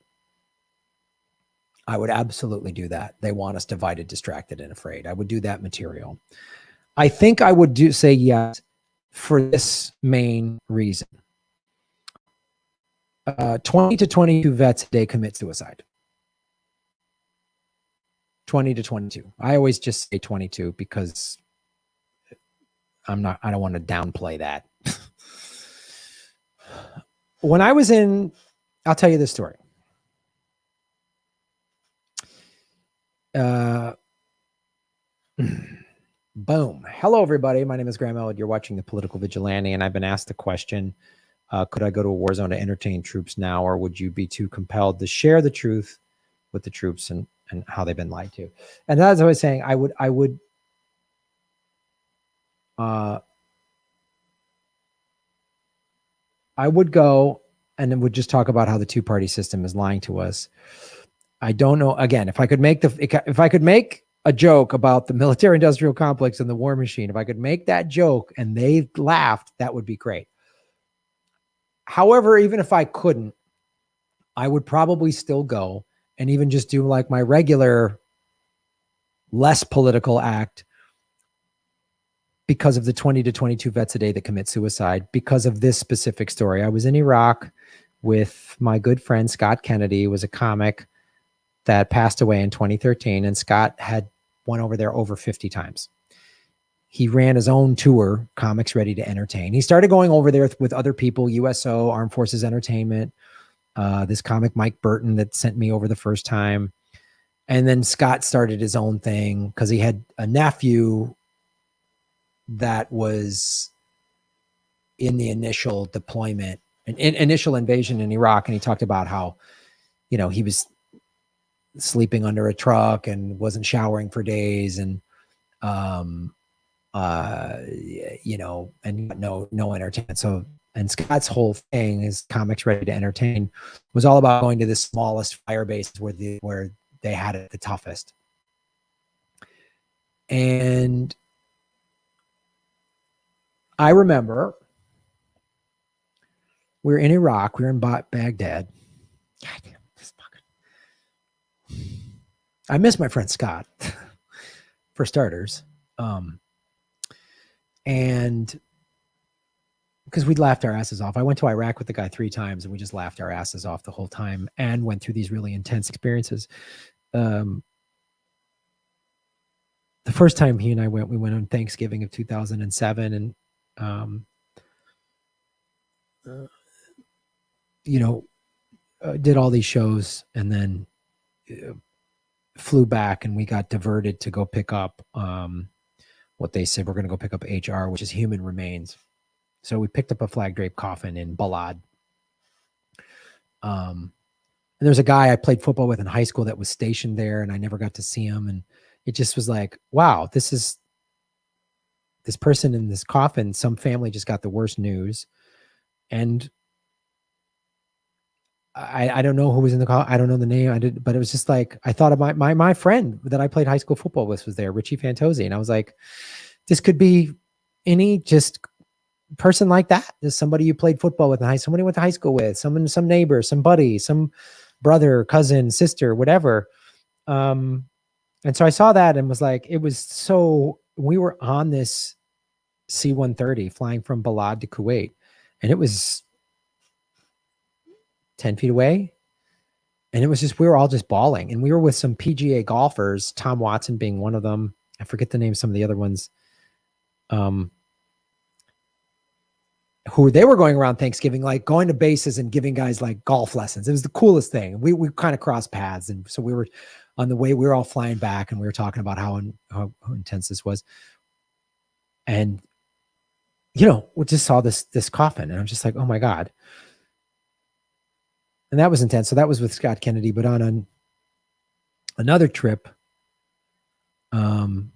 Speaker 1: I would absolutely do that. They want us divided, distracted, and afraid. I would do that material. I think I would say yes for this main reason. 20 to 22 vets a day commit suicide. 20 to 22. I always just say 22 because I don't want to downplay that. When I was I'll tell you this story. Boom. Hello, everybody. My name is Graham Elliott. You're watching The Political Vigilante, and I've been asked the question, could I go to a war zone to entertain troops now, or would you be too compelled to share the truth with the troops and how they've been lied to? And as I was saying, I would go and then would just talk about how the two-party system is lying to us. I don't know. Again, if I could make a joke about the military-industrial complex and the war machine, if I could make that joke and they laughed, that would be great. However, even if I couldn't, I would probably still go and even just do like my regular, less political act because of the 20 to 22 vets a day that commit suicide, because of this specific story. I was in Iraq with my good friend, Scott Kennedy. It was a comic that passed away in 2013, and Scott had went over there over 50 times. He ran his own tour, Comics Ready to Entertain. He started going over there with other people, USO, Armed Forces Entertainment, this comic Mike Burton that sent me over the first time. And then Scott started his own thing because he had a nephew that was in the initial deployment, initial invasion in Iraq. And he talked about how, he was sleeping under a truck and wasn't showering for days, and and no entertainment. So, and Scott's whole thing, his Comics Ready to Entertain, was all about going to the smallest fire bases where they had it the toughest. And I remember we were in Iraq, we were in Baghdad. God damn, this fucking... I miss my friend Scott, for starters. And because we'd laughed our asses off. I went to Iraq with the guy 3 times, and we just laughed our asses off the whole time and went through these really intense experiences. The first time he and I went, we went on Thanksgiving of 2007, and did all these shows, and then flew back and we got diverted to go pick up what they said, we're going to go pick up HR, which is human remains. So we picked up a flag draped coffin in Balad. And there's a guy I played football with in high school that was stationed there, and I never got to see him. And it just was like, wow, this person in this coffin, some family just got the worst news. And I don't know who was in the coffin. I don't know the name. But it was just like, I thought of my friend that I played high school football with was there, Richie Fantozzi. And I was like, this could be any just person like that. There's somebody you played football with in high school, somebody you went to high school with, some neighbor, some buddy, some brother, cousin, sister, whatever. And so I saw that and was like, we were on this C-130 flying from Balad to Kuwait, and it was 10 feet away. And it was just, we were all just bawling, and we were with some PGA golfers, Tom Watson being one of them. I forget the name of some of the other ones. Who they were going around Thanksgiving, like going to bases and giving guys like golf lessons. It was the coolest thing. We kind of crossed paths. And so we were on the way, we were all flying back, and we were talking about how intense this was. And, we just saw this coffin, and I'm just like, oh my God. And that was intense. So that was with Scott Kennedy, but on another trip, and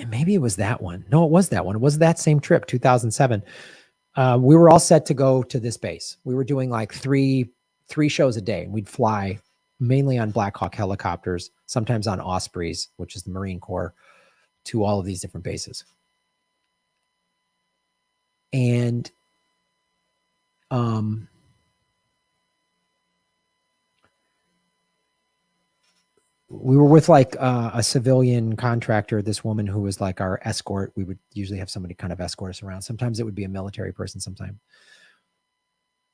Speaker 1: maybe it was that one. No, it was that one. It was that same trip, 2007. We were all set to go to this base. We were doing like three shows a day, and we'd fly mainly on Black Hawk helicopters, sometimes on Ospreys, which is the Marine Corps, to all of these different bases. And we were with like a civilian contractor, this woman who was like our escort. We would usually have somebody kind of escort us around. Sometimes it would be a military person sometime.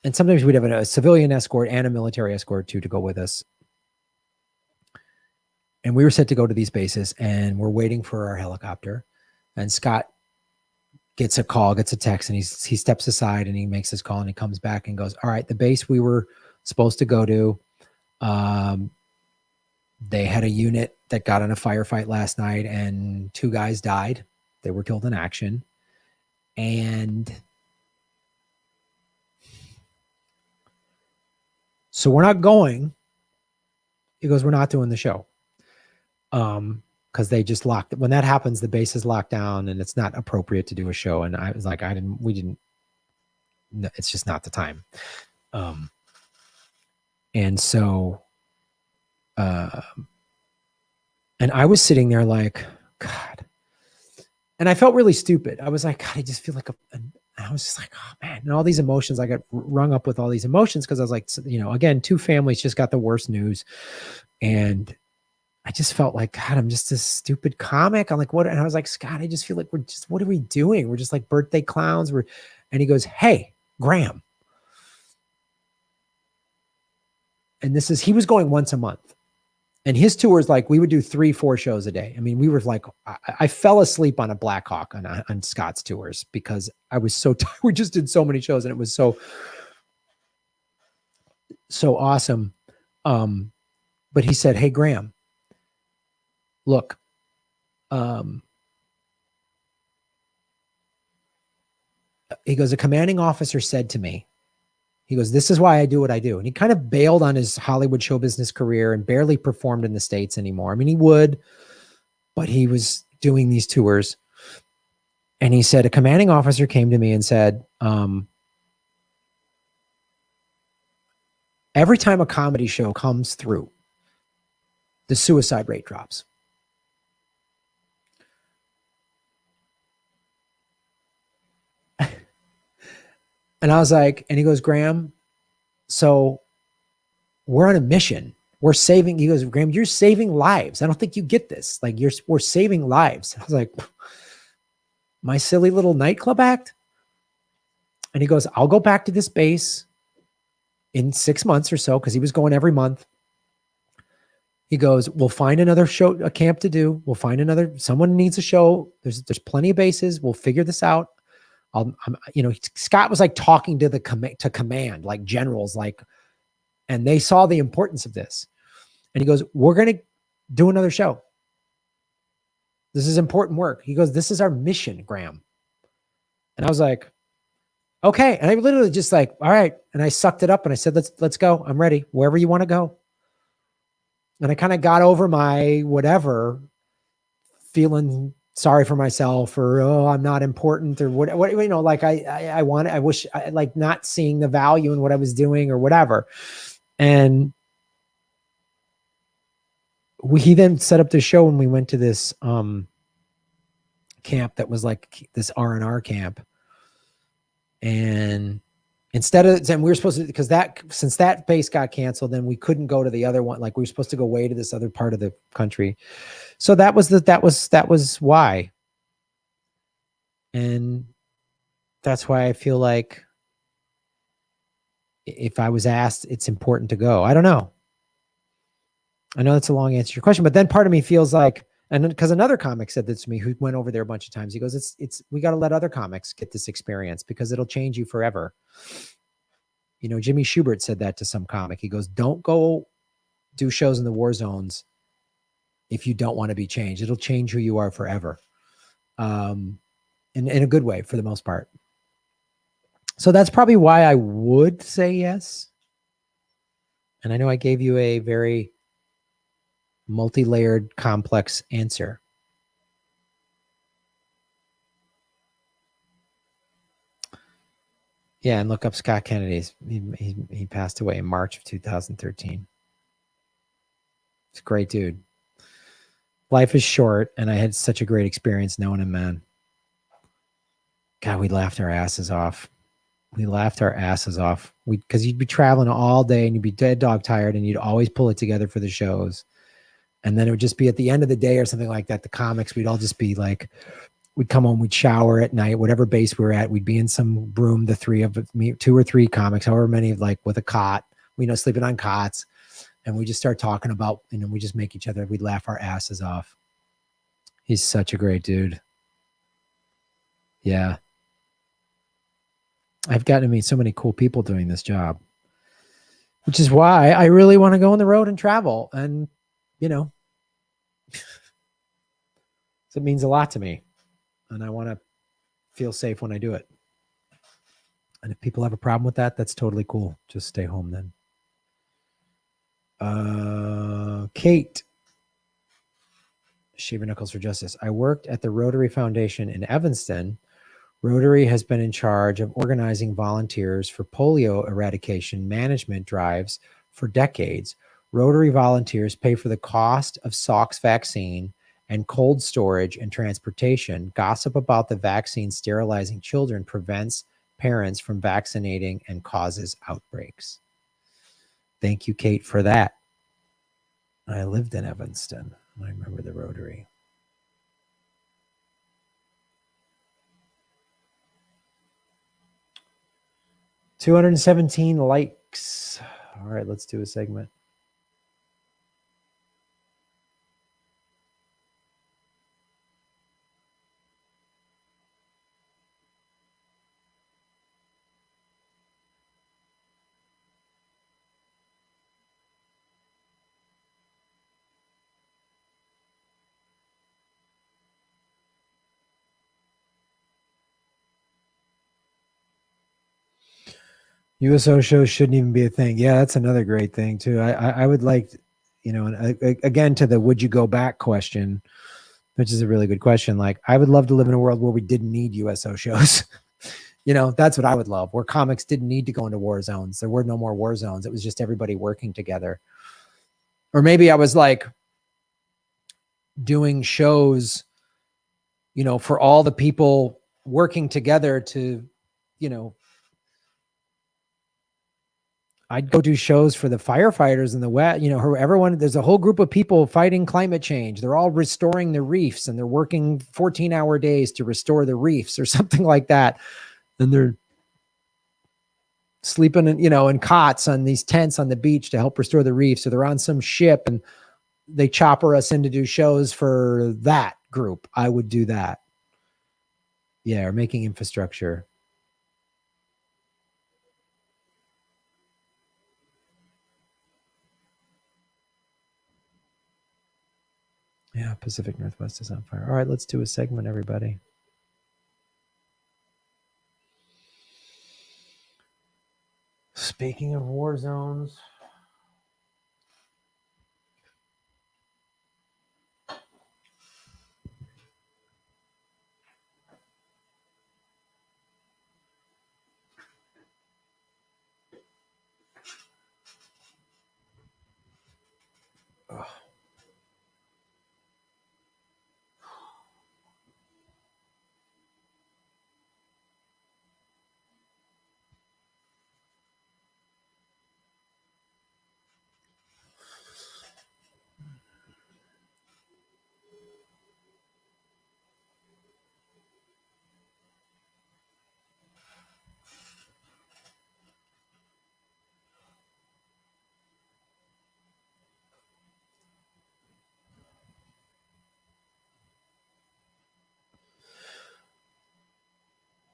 Speaker 1: And sometimes we'd have a civilian escort and a military escort too to go with us. And we were set to go to these bases, and we're waiting for our helicopter. And Scott gets a call, gets a text, and he steps aside and he makes his call, and he comes back and goes, all right, the base we were supposed to go to, they had a unit that got in a firefight last night, and 2 guys died. They were killed in action. And so we're not going. He goes, we're not doing the show. Because they just locked it. When that happens, the base is locked down, and it's not appropriate to do a show. And I was like, it's just not the time. And so, and I was sitting there like, God, and I felt really stupid. I was like, God, I just feel like I was just like, oh man, and all these emotions, I got rung up with all these emotions. Cause I was like, again, 2 families just got the worst news. And I just felt like, God, I'm just this stupid comic. I'm like, what? And I was like, Scott, I just feel like what are we doing? We're just like birthday clowns. And he goes, hey, Graham. And he was going once a month. And his tours, like we would do 3-4 shows a day. I mean, we were like, I fell asleep on a Black Hawk on Scott's tours because I was so tired. We just did so many shows, and it was so awesome. But he said, hey, Graham, look, he goes, a commanding officer said to me, he goes, this is why I do what I do. And he kind of bailed on his Hollywood show business career and barely performed in the States anymore. I mean, he would, but he was doing these tours. And he said, a commanding officer came to me and said, every time a comedy show comes through, the suicide rate drops. And I was like, and he goes, Graham, so we're on a mission. We're saving, he goes, Graham, you're saving lives. I don't think you get this. Like we're saving lives. And I was like, my silly little nightclub act. And he goes, I'll go back to this base in 6 months or so, because he was going every month. He goes, we'll find another show, a camp to do. We'll find someone needs a show. There's plenty of bases. We'll figure this out. Scott was like talking to command, like generals, like, and they saw the importance of this. And he goes, we're going to do another show. This is important work. He goes, this is our mission, Graham. And I was like, okay. And I literally just like, all right. And I sucked it up and I said, let's go. I'm ready. Wherever you want to go. And I kind of got over my whatever, feeling sorry for myself or, oh, I'm not important or what, you know, like I wish I like not seeing the value in what I was doing or whatever. And he then set up the show and we went to this camp that was like this R&R camp. And instead of, then we were supposed to, because that, since that base got canceled, then we couldn't go to the other one. Like we were supposed to go way to this other part of the country. So that was why. And that's why I feel like if I was asked, it's important to go. I don't know. I know that's a long answer to your question, but then part of me feels like, and because another comic said this to me who went over there a bunch of times, he goes, we got to let other comics get this experience because it'll change you forever. You know, Jimmy Schubert said that to some comic. He goes, don't go do shows in the war zones if you don't want to be changed. It'll change who you are forever. In a good way for the most part. So that's probably why I would say yes. And I know I gave you a very multi-layered, complex answer. Yeah, and look up Scott Kennedy's. He passed away in March of 2013. He's a great dude. Life is short, and I had such a great experience knowing him, man. God, we laughed our asses off. Because you'd be traveling all day and you'd be dead dog tired and you'd always pull it together for the shows. And then it would just be at the end of the day or something like that. The comics, we'd all just be like, we'd come home, we'd shower at night, whatever base we were at, we'd be in some room, the three of me, 2 or 3 comics, however many, like with a cot, sleeping on cots. And we just start talking about, we just make each other, we'd laugh our asses off. He's such a great dude. Yeah. I've gotten to meet so many cool people doing this job, which is why I really want to go on the road and travel. And, so it means a lot to me. And I want to feel safe when I do it. And if people have a problem with that, that's totally cool. Just stay home then. Kate. Shaver Knuckles for Justice. I worked at the Rotary Foundation in Evanston. Rotary has been in charge of organizing volunteers for polio eradication management drives for decades. Rotary volunteers pay for the cost of Salk's vaccine and cold storage and transportation. Gossip about the vaccine sterilizing children prevents parents from vaccinating and causes outbreaks. Thank you, Kate, for that. I lived in Evanston. I remember the Rotary. $217 likes. All right, let's do a segment. USO shows shouldn't even be a thing. Yeah, that's another great thing too. I would like, again, to the would you go back question, which is a really good question. Like, I would love to live in a world where we didn't need USO shows. That's what I would love, where comics didn't need to go into war zones. There were no more war zones. It was just everybody working together. Or maybe I was like doing shows, for all the people working together to, I'd go do shows for the firefighters in the West, everyone, there's a whole group of people fighting climate change. They're all restoring the reefs and they're working 14-hour days to restore the reefs or something like that. And they're sleeping in cots on these tents on the beach to help restore the reefs. So they're on some ship and they chopper us in to do shows for that group. I would do that. Yeah. Or making infrastructure. Yeah, Pacific Northwest is on fire. All right, let's do a segment, everybody. Speaking of war zones. Ugh.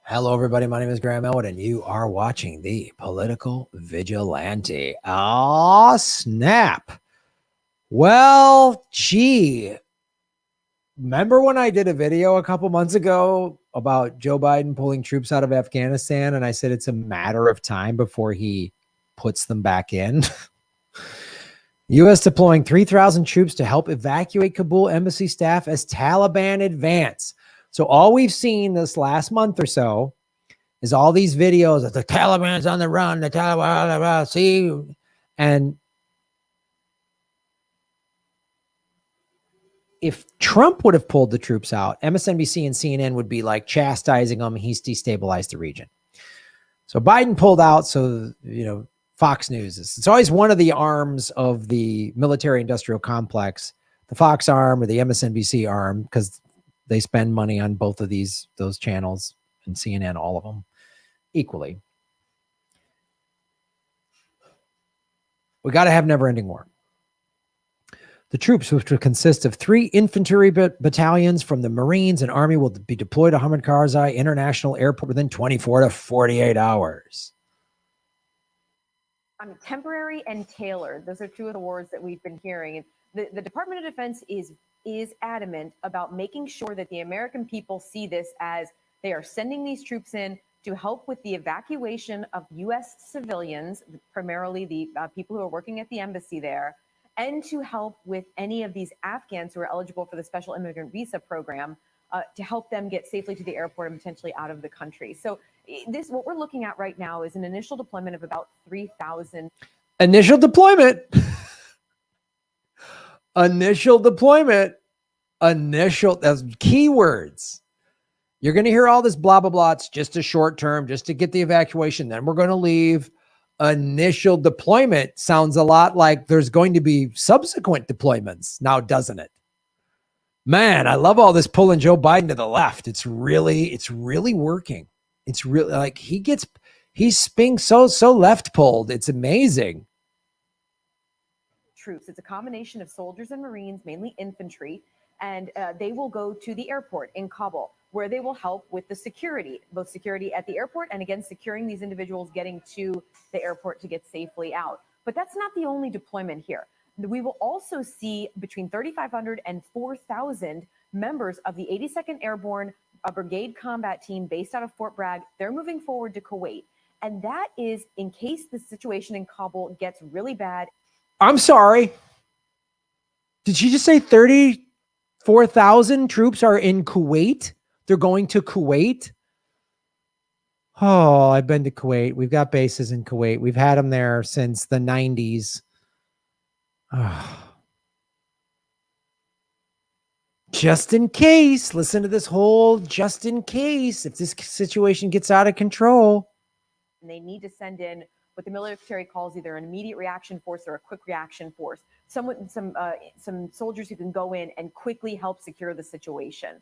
Speaker 1: Hello, everybody. My name is Graham Elwood, and you are watching the Political Vigilante. Oh, snap. Well, gee. Remember when I did a video a couple months ago about Joe Biden pulling troops out of Afghanistan, and I said it's a matter of time before he puts them back in? U.S. deploying 3,000 troops to help evacuate Kabul embassy staff as Taliban advance. So all we've seen this last month or so is all these videos of the Taliban's on the run, the Taliban, see? And if Trump would have pulled the troops out, MSNBC and CNN would be like chastising him. He's destabilized the region. So Biden pulled out. So, Fox News it's always one of the arms of the military industrial complex, the Fox arm or the MSNBC arm, because they spend money on both of those channels, and CNN, all of them equally. We got to have never-ending war. The troops, which will consist of 3 infantry battalions from the Marines and Army, will be deployed to Hamid Karzai International Airport within 24 to 48 hours.
Speaker 2: Temporary and tailored. Those are two of the words that we've been hearing. The Department of Defense is adamant about making sure that the American people see this as they are sending these troops in to help with the evacuation of U.S. civilians, primarily the people who are working at the embassy there, and to help with any of these Afghans who are eligible for the special immigrant visa program to help them get safely to the airport and potentially out of the country. So what we're looking at right now is an initial deployment of about 3,000.
Speaker 1: Initial deployment. That's keywords. You're going to hear all this blah, blah, blah. It's just a short term, just to get the evacuation. Then we're going to leave. Initial deployment sounds a lot like there's going to be subsequent deployments now, doesn't it? Man, I love all this pulling Joe Biden to the left. It's really working. It's really like he's being so left pulled. It's amazing.
Speaker 2: Troops. It's a combination of soldiers and Marines, mainly infantry, and they will go to the airport in Kabul, where they will help with the security, both security at the airport and, again, securing these individuals getting to the airport to get safely out. But that's not the only deployment here. We will also see between 3,500 and 4,000 members of the 82nd Airborne Brigade Combat Team based out of Fort Bragg. They're moving forward to Kuwait. And that is in case the situation in Kabul gets really bad.
Speaker 1: I'm sorry. Did she just say 34,000 troops are in Kuwait? They're going to Kuwait? Oh, I've been to Kuwait. We've got bases in Kuwait. We've had them there since the 90s. Oh. Just in case. Listen to this whole just in case if this situation gets out of control.
Speaker 2: And they need to send in what the military calls either an immediate reaction force or a quick reaction force. Some soldiers who can go in and quickly help secure the situation.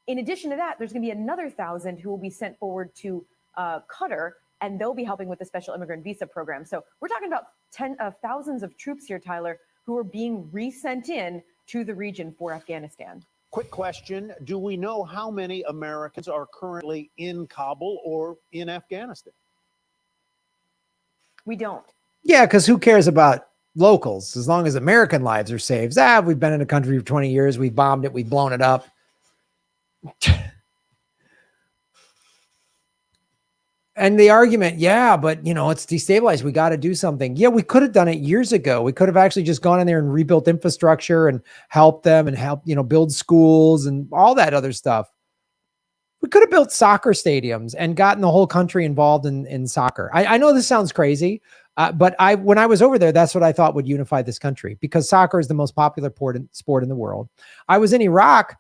Speaker 2: In addition to that, there's going to be another 1,000 who will be sent forward to Qatar, and they'll be helping with the special immigrant visa program. So we're talking about thousands of troops here, Tyler, who are being resent in to the region for Afghanistan.
Speaker 3: Quick question. Do we know how many Americans are currently in Kabul or in Afghanistan?
Speaker 2: We don't.
Speaker 1: Yeah, because who cares about locals. As long as American lives are saved. We've been in a country for 20 years. We've bombed it. We've blown it up. And the argument, yeah, but it's destabilized. We got to do something. Yeah, we could have done it years ago. We could have actually just gone in there and rebuilt infrastructure and helped them and build schools and all that other stuff. We could have built soccer stadiums and gotten the whole country involved in soccer. I know this sounds crazy, but when I was over there, that's what I thought would unify this country, because soccer is the most popular sport in the world. I was in Iraq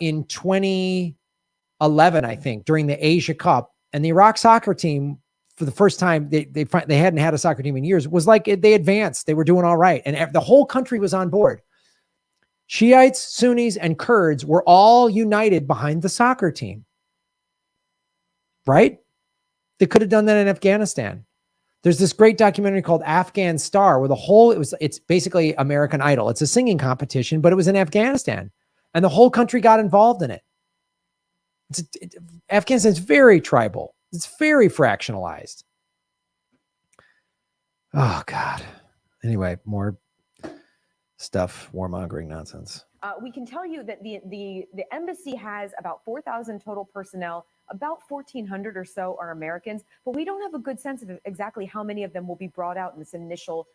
Speaker 1: in 2011, I think, during the Asia Cup. And the Iraq soccer team, for the first time, they hadn't had a soccer team in years, was like they advanced. They were doing all right. And the whole country was on board. Shiites, Sunnis, and Kurds were all united behind the soccer team. Right? They could have done that in Afghanistan. There's this great documentary called Afghan Star, where it's basically American Idol. It's a singing competition, but it was in Afghanistan. And the whole country got involved in it. Afghanistan's very tribal. It's very fractionalized. Oh, God. Anyway, more stuff, warmongering nonsense.
Speaker 2: We can tell you that the embassy has about 4,000 total personnel. About 1,400 or so are Americans, but we don't have a good sense of exactly how many of them will be brought out in this initial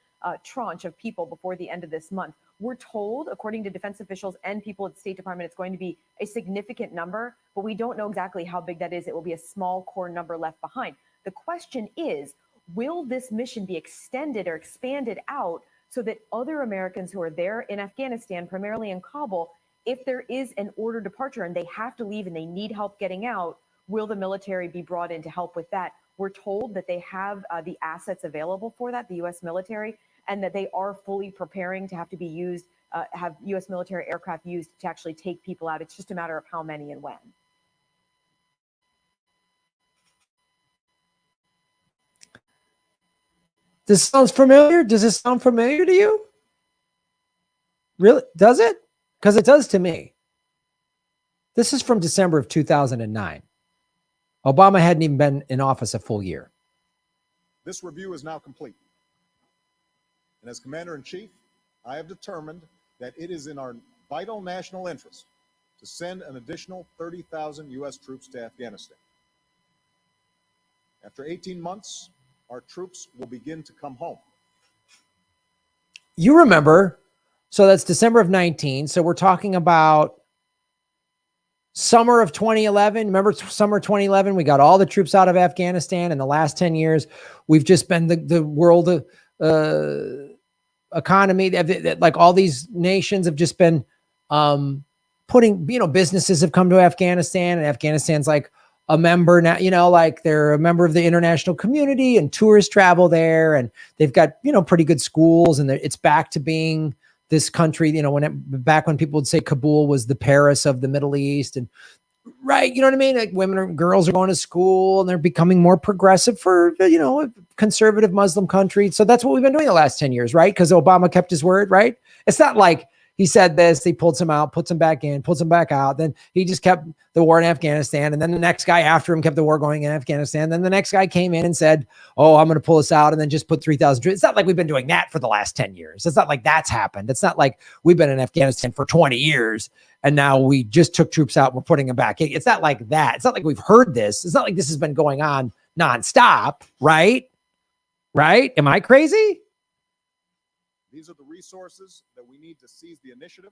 Speaker 2: tranche of people before the end of this month. We're told, according to defense officials and people at the State Department, it's going to be a significant number, but we don't know exactly how big that is. It will be a small core number left behind. The question is, will this mission be extended or expanded out so that other Americans who are there in Afghanistan, primarily in Kabul, if there is an order departure and they have to leave and they need help getting out, will the military be brought in to help with that? We're told that they have the assets available for that, the U.S. military, and that they are fully preparing to have to be used, have U.S. military aircraft used to actually take people out. It's just a matter of how many and when.
Speaker 1: This sounds familiar. Does this sound familiar to you? Really? Does it? Because it does to me. This is from December of 2009. Obama hadn't even been in office a full year.
Speaker 4: This review is now complete. And as Commander-in-Chief, I have determined that it is in our vital national interest to send an additional 30,000 U.S. troops to Afghanistan. After 18 months, our troops will begin to come home.
Speaker 1: You remember, so that's December of 19. So we're talking about summer of 2011. Remember summer 2011? We got all the troops out of Afghanistan. In the last 10 years, we've just been the world economy. Like all these nations have just been putting, businesses have come to Afghanistan, and Afghanistan's like a member now, like they're a member of the international community, and tourists travel there, and they've got, pretty good schools, and it's back to being this country, back when people would say Kabul was the Paris of the Middle East, and right. You know what I mean? Like girls are going to school, and they're becoming more progressive for, a conservative Muslim country. So that's what we've been doing the last 10 years, right? Because Obama kept his word, right? It's not like he said this, he pulled some out, puts them back in, pulls them back out. Then he just kept the war in Afghanistan. And then the next guy after him kept the war going in Afghanistan. Then the next guy came in and said, oh, I'm going to pull us out, and then just put 3,000 troops. It's not like we've been doing that for the last 10 years. It's not like that's happened. It's not like we've been in Afghanistan for 20 years and now we just took troops out and we're putting them back. It's not like that. It's not like we've heard this. It's not like this has been going on nonstop, right? Right? Am I crazy?
Speaker 4: These are the resources that we need to seize the initiative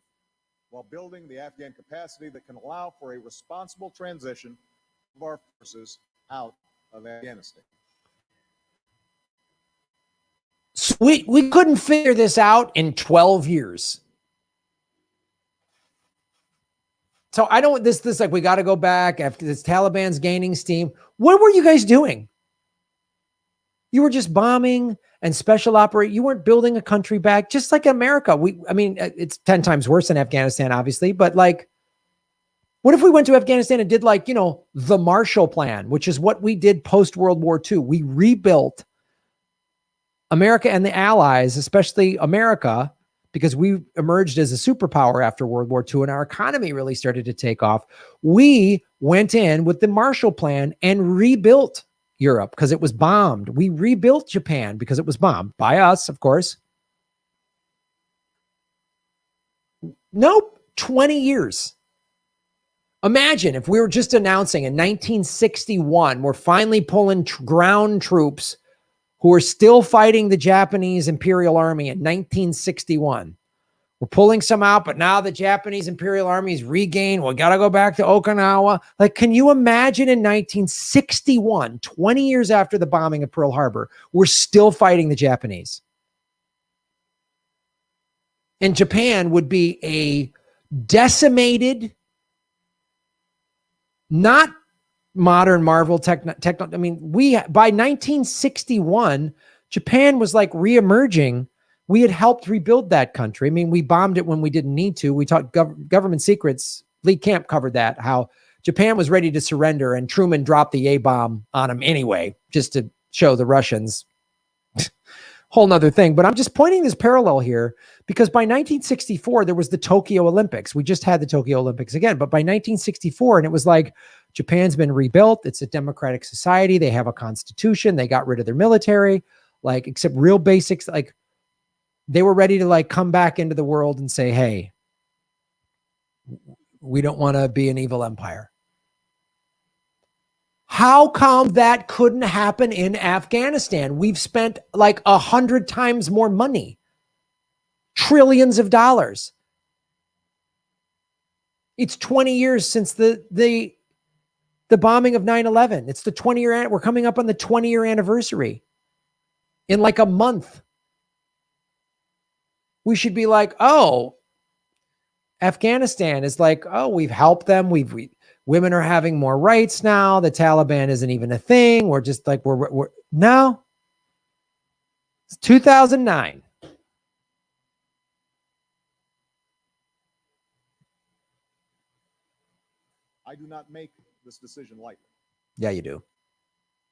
Speaker 4: while building the Afghan capacity that can allow for a responsible transition of our forces out of Afghanistan.
Speaker 1: So we couldn't figure this out in 12 years. So I don't, this like, we got to go back after this Taliban's gaining steam. What were you guys doing? You were just bombing and special operate. You weren't building a country back, just like America. It's 10 times worse than Afghanistan, obviously, but like, what if we went to Afghanistan and did like, the Marshall Plan, which is what we did post World War II. We rebuilt America and the Allies, especially America, because we emerged as a superpower after World War II and our economy really started to take off. We went in with the Marshall Plan and rebuilt Europe because it was bombed. We rebuilt Japan because it was bombed by us, of course. Nope, 20 years. Imagine if we were just announcing in 1961, we're finally pulling ground troops who are still fighting the Japanese Imperial Army in 1961. We're pulling some out, but now the Japanese Imperial Army's regained. We got to go back to Okinawa. Like, can you imagine in 1961, 20 years after the bombing of Pearl Harbor, we're still fighting the Japanese? And Japan would be a decimated, not modern Marvel I mean, by 1961, Japan was like reemerging. We had helped rebuild that country. I mean, we bombed it when we didn't need to. We taught government secrets. Lee Camp covered that, how Japan was ready to surrender and Truman dropped the A-bomb on him anyway, just to show the Russians. Whole nother thing. But I'm just pointing this parallel here because by 1964, there was the Tokyo Olympics. We just had the Tokyo Olympics again. But by 1964, and it was like, Japan's been rebuilt. It's a democratic society. They have a constitution. They got rid of their military, like, except real basics. Like, they were ready to like come back into the world and say, hey, we don't want to be an evil empire. How come that couldn't happen in Afghanistan? We've spent like 100 times more money, trillions of dollars. It's 20 years since the bombing of 9/11. It's the 20-year. We're coming up on the 20-year anniversary in like a month. We should be like, oh, Afghanistan is like, oh, we've helped them. Women are having more rights now. The Taliban isn't even a thing. We're just like, we're no. It's 2009.
Speaker 4: I do not make this decision lightly.
Speaker 1: Yeah, you do.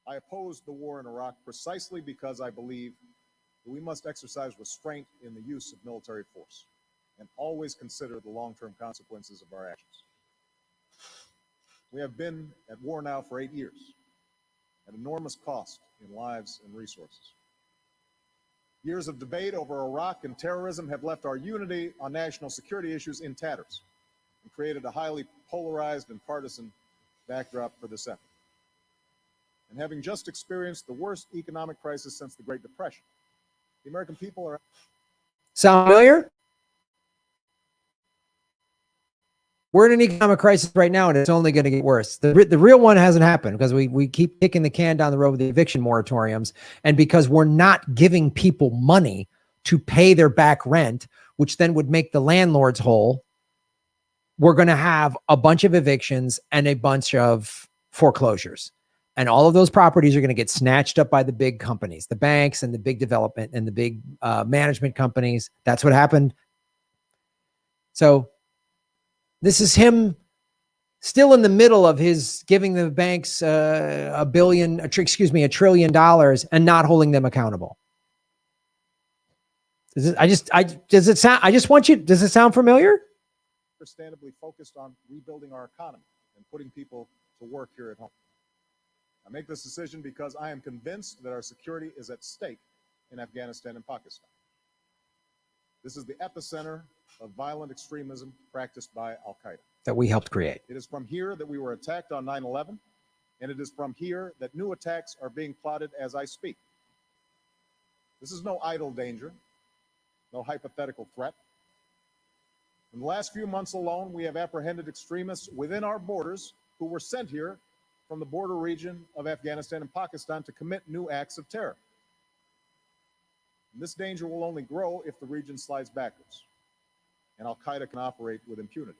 Speaker 4: I opposed the war in Iraq precisely because I believe that we must exercise restraint in the use of military force and always consider the long-term consequences of our actions. We have been at war now for 8 years at enormous cost in lives and resources. Years of debate over Iraq and terrorism have left our unity on national security issues in tatters and created a highly polarized and partisan backdrop for this effort. And having just experienced the worst economic crisis since the Great Depression, the American people are...
Speaker 1: Sound familiar? We're in an economic crisis right now, and it's only going to get worse. The real one hasn't happened because we keep kicking the can down the road with the eviction moratoriums, and because we're not giving people money to pay their back rent, which then would make the landlords whole, we're going to have a bunch of evictions and a bunch of foreclosures. And all of those properties are going to get snatched up by the big companies, the banks and the big development and the big management companies. That's what happened. So this is him still in the middle of his giving the banks $1 trillion and not holding them accountable. Does it sound familiar?
Speaker 4: Understandably focused on rebuilding our economy and putting people to work here at home. I make this decision because I am convinced that our security is at stake in Afghanistan and Pakistan. This is the epicenter of violent extremism practiced by Al-Qaeda.
Speaker 1: That we helped create.
Speaker 4: It is from here that we were attacked on 9/11, and it is from here that new attacks are being plotted as I speak. This is no idle danger, no hypothetical threat. In the last few months alone, we have apprehended extremists within our borders who were sent here from the border region of Afghanistan and Pakistan to commit new acts of terror. And this danger will only grow if the region slides backwards and Al-Qaeda can operate with impunity.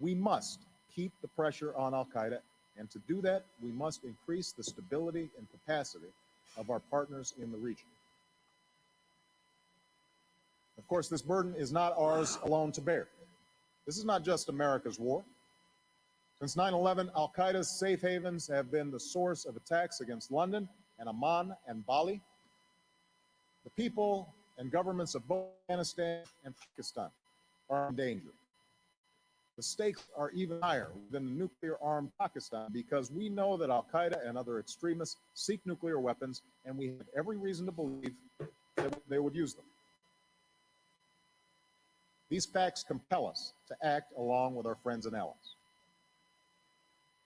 Speaker 4: We must keep the pressure on Al-Qaeda, and to do that, we must increase the stability and capacity of our partners in the region. Of course, this burden is not ours alone to bear. This is not just America's war. Since 9/11, Al-Qaeda's safe havens have been the source of attacks against London and Amman and Bali. The people and governments of both Afghanistan and Pakistan are in danger. The stakes are even higher than the nuclear-armed Pakistan because we know that Al-Qaeda and other extremists seek nuclear weapons, and we have every reason to believe that they would use them. These facts compel us to act along with our friends and allies.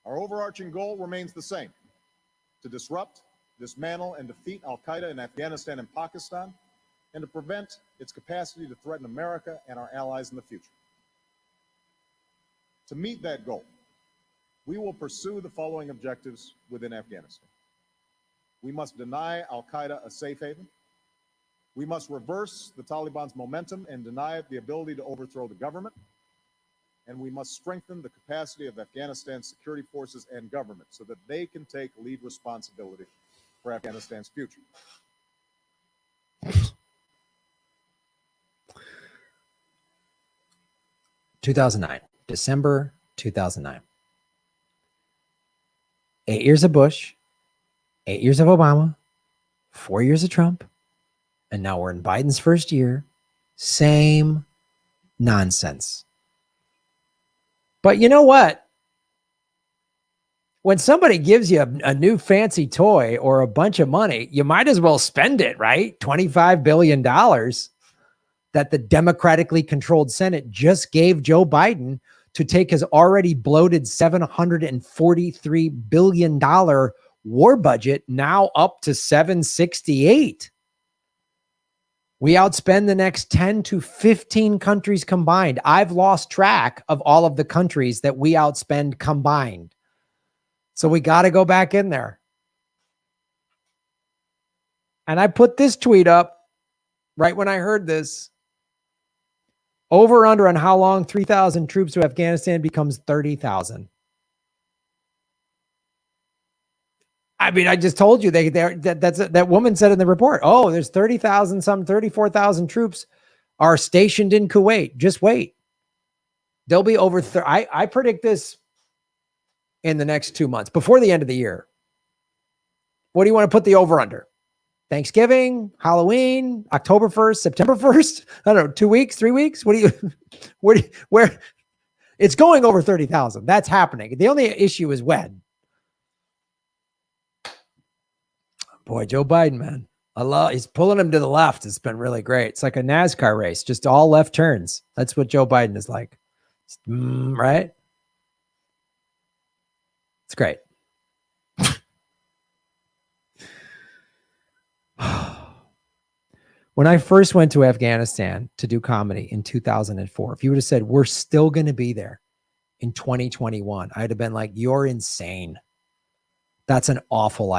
Speaker 4: Our overarching goal remains the same: to disrupt, dismantle, and defeat al-Qaeda in Afghanistan and Pakistan, and to prevent its capacity to threaten America and our allies in the future. To meet that goal, we will pursue the following objectives within Afghanistan. We must deny al-Qaeda a safe haven. We must reverse the Taliban's momentum and deny it the ability to overthrow the government. And we must strengthen the capacity of Afghanistan's security forces and government so that they can take lead responsibility for Afghanistan's future.
Speaker 1: December 2009. 8 years of Bush, 8 years of Obama, 4 years of Trump, and now we're in Biden's first year. Same nonsense. But you know what? When somebody gives you a new fancy toy or a bunch of money, you might as well spend it, right? $25 billion that the democratically controlled Senate just gave Joe Biden to take his already bloated $743 billion war budget now up to $768. We outspend the next 10 to 15 countries combined. I've lost track of all of the countries that we outspend combined. So we got to go back in there. And I put this tweet up right when I heard this. Over under on how long 3,000 troops to Afghanistan becomes 30,000. I mean, I just told you that woman said in the report, oh, there's 30,000, some 34,000 troops are stationed in Kuwait. Just wait. They'll be over. I predict this in the next 2 months, before the end of the year. What do you want to put the over under? Thanksgiving, Halloween, October 1st, September 1st? I don't know, 2 weeks, 3 weeks? Where? It's going over 30,000. That's happening. The only issue is when. Boy, Joe Biden, man. He's pulling him to the left. It's been really great. It's like a NASCAR race, just all left turns. That's what Joe Biden is like. Right? It's great. When I first went to Afghanistan to do comedy in 2004, if you would have said, we're still going to be there in 2021, I'd have been like, you're insane. That's an awful,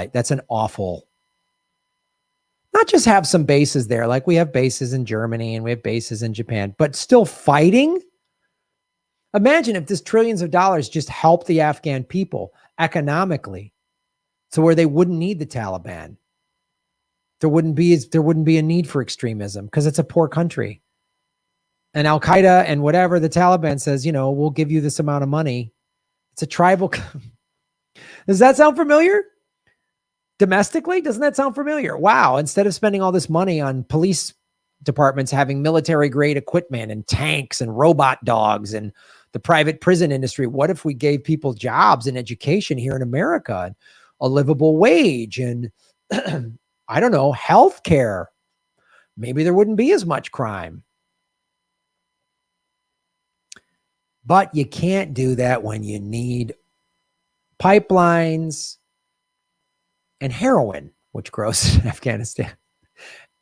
Speaker 1: not just have some bases there. Like we have bases in Germany and we have bases in Japan, but still fighting. Imagine if this trillions of dollars just helped the Afghan people economically to where they wouldn't need the Taliban. There wouldn't be a need for extremism because it's a poor country. And Al-Qaeda and whatever the Taliban says, we'll give you this amount of money. It's a tribal. Does that sound familiar? Domestically, doesn't that sound familiar? Wow. Instead of spending all this money on police departments having military grade equipment and tanks and robot dogs and the private prison industry, what if we gave people jobs and education here in America and a livable wage and I don't know, health care? Maybe there wouldn't be as much crime. But you can't do that when you need pipelines and heroin, which grows in Afghanistan.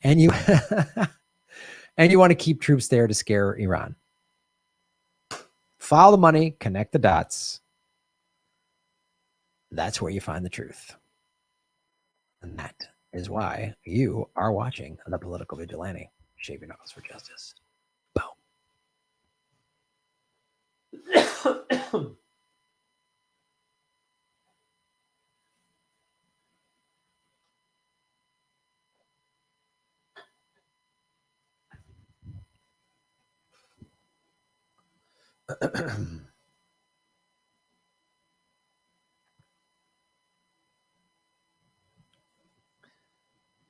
Speaker 1: And you and you want to keep troops there to scare Iran. Follow the money, connect the dots. That's where you find the truth. And that is why you are watching The Political Vigilante, Shaving Knuckles for Justice. Boom.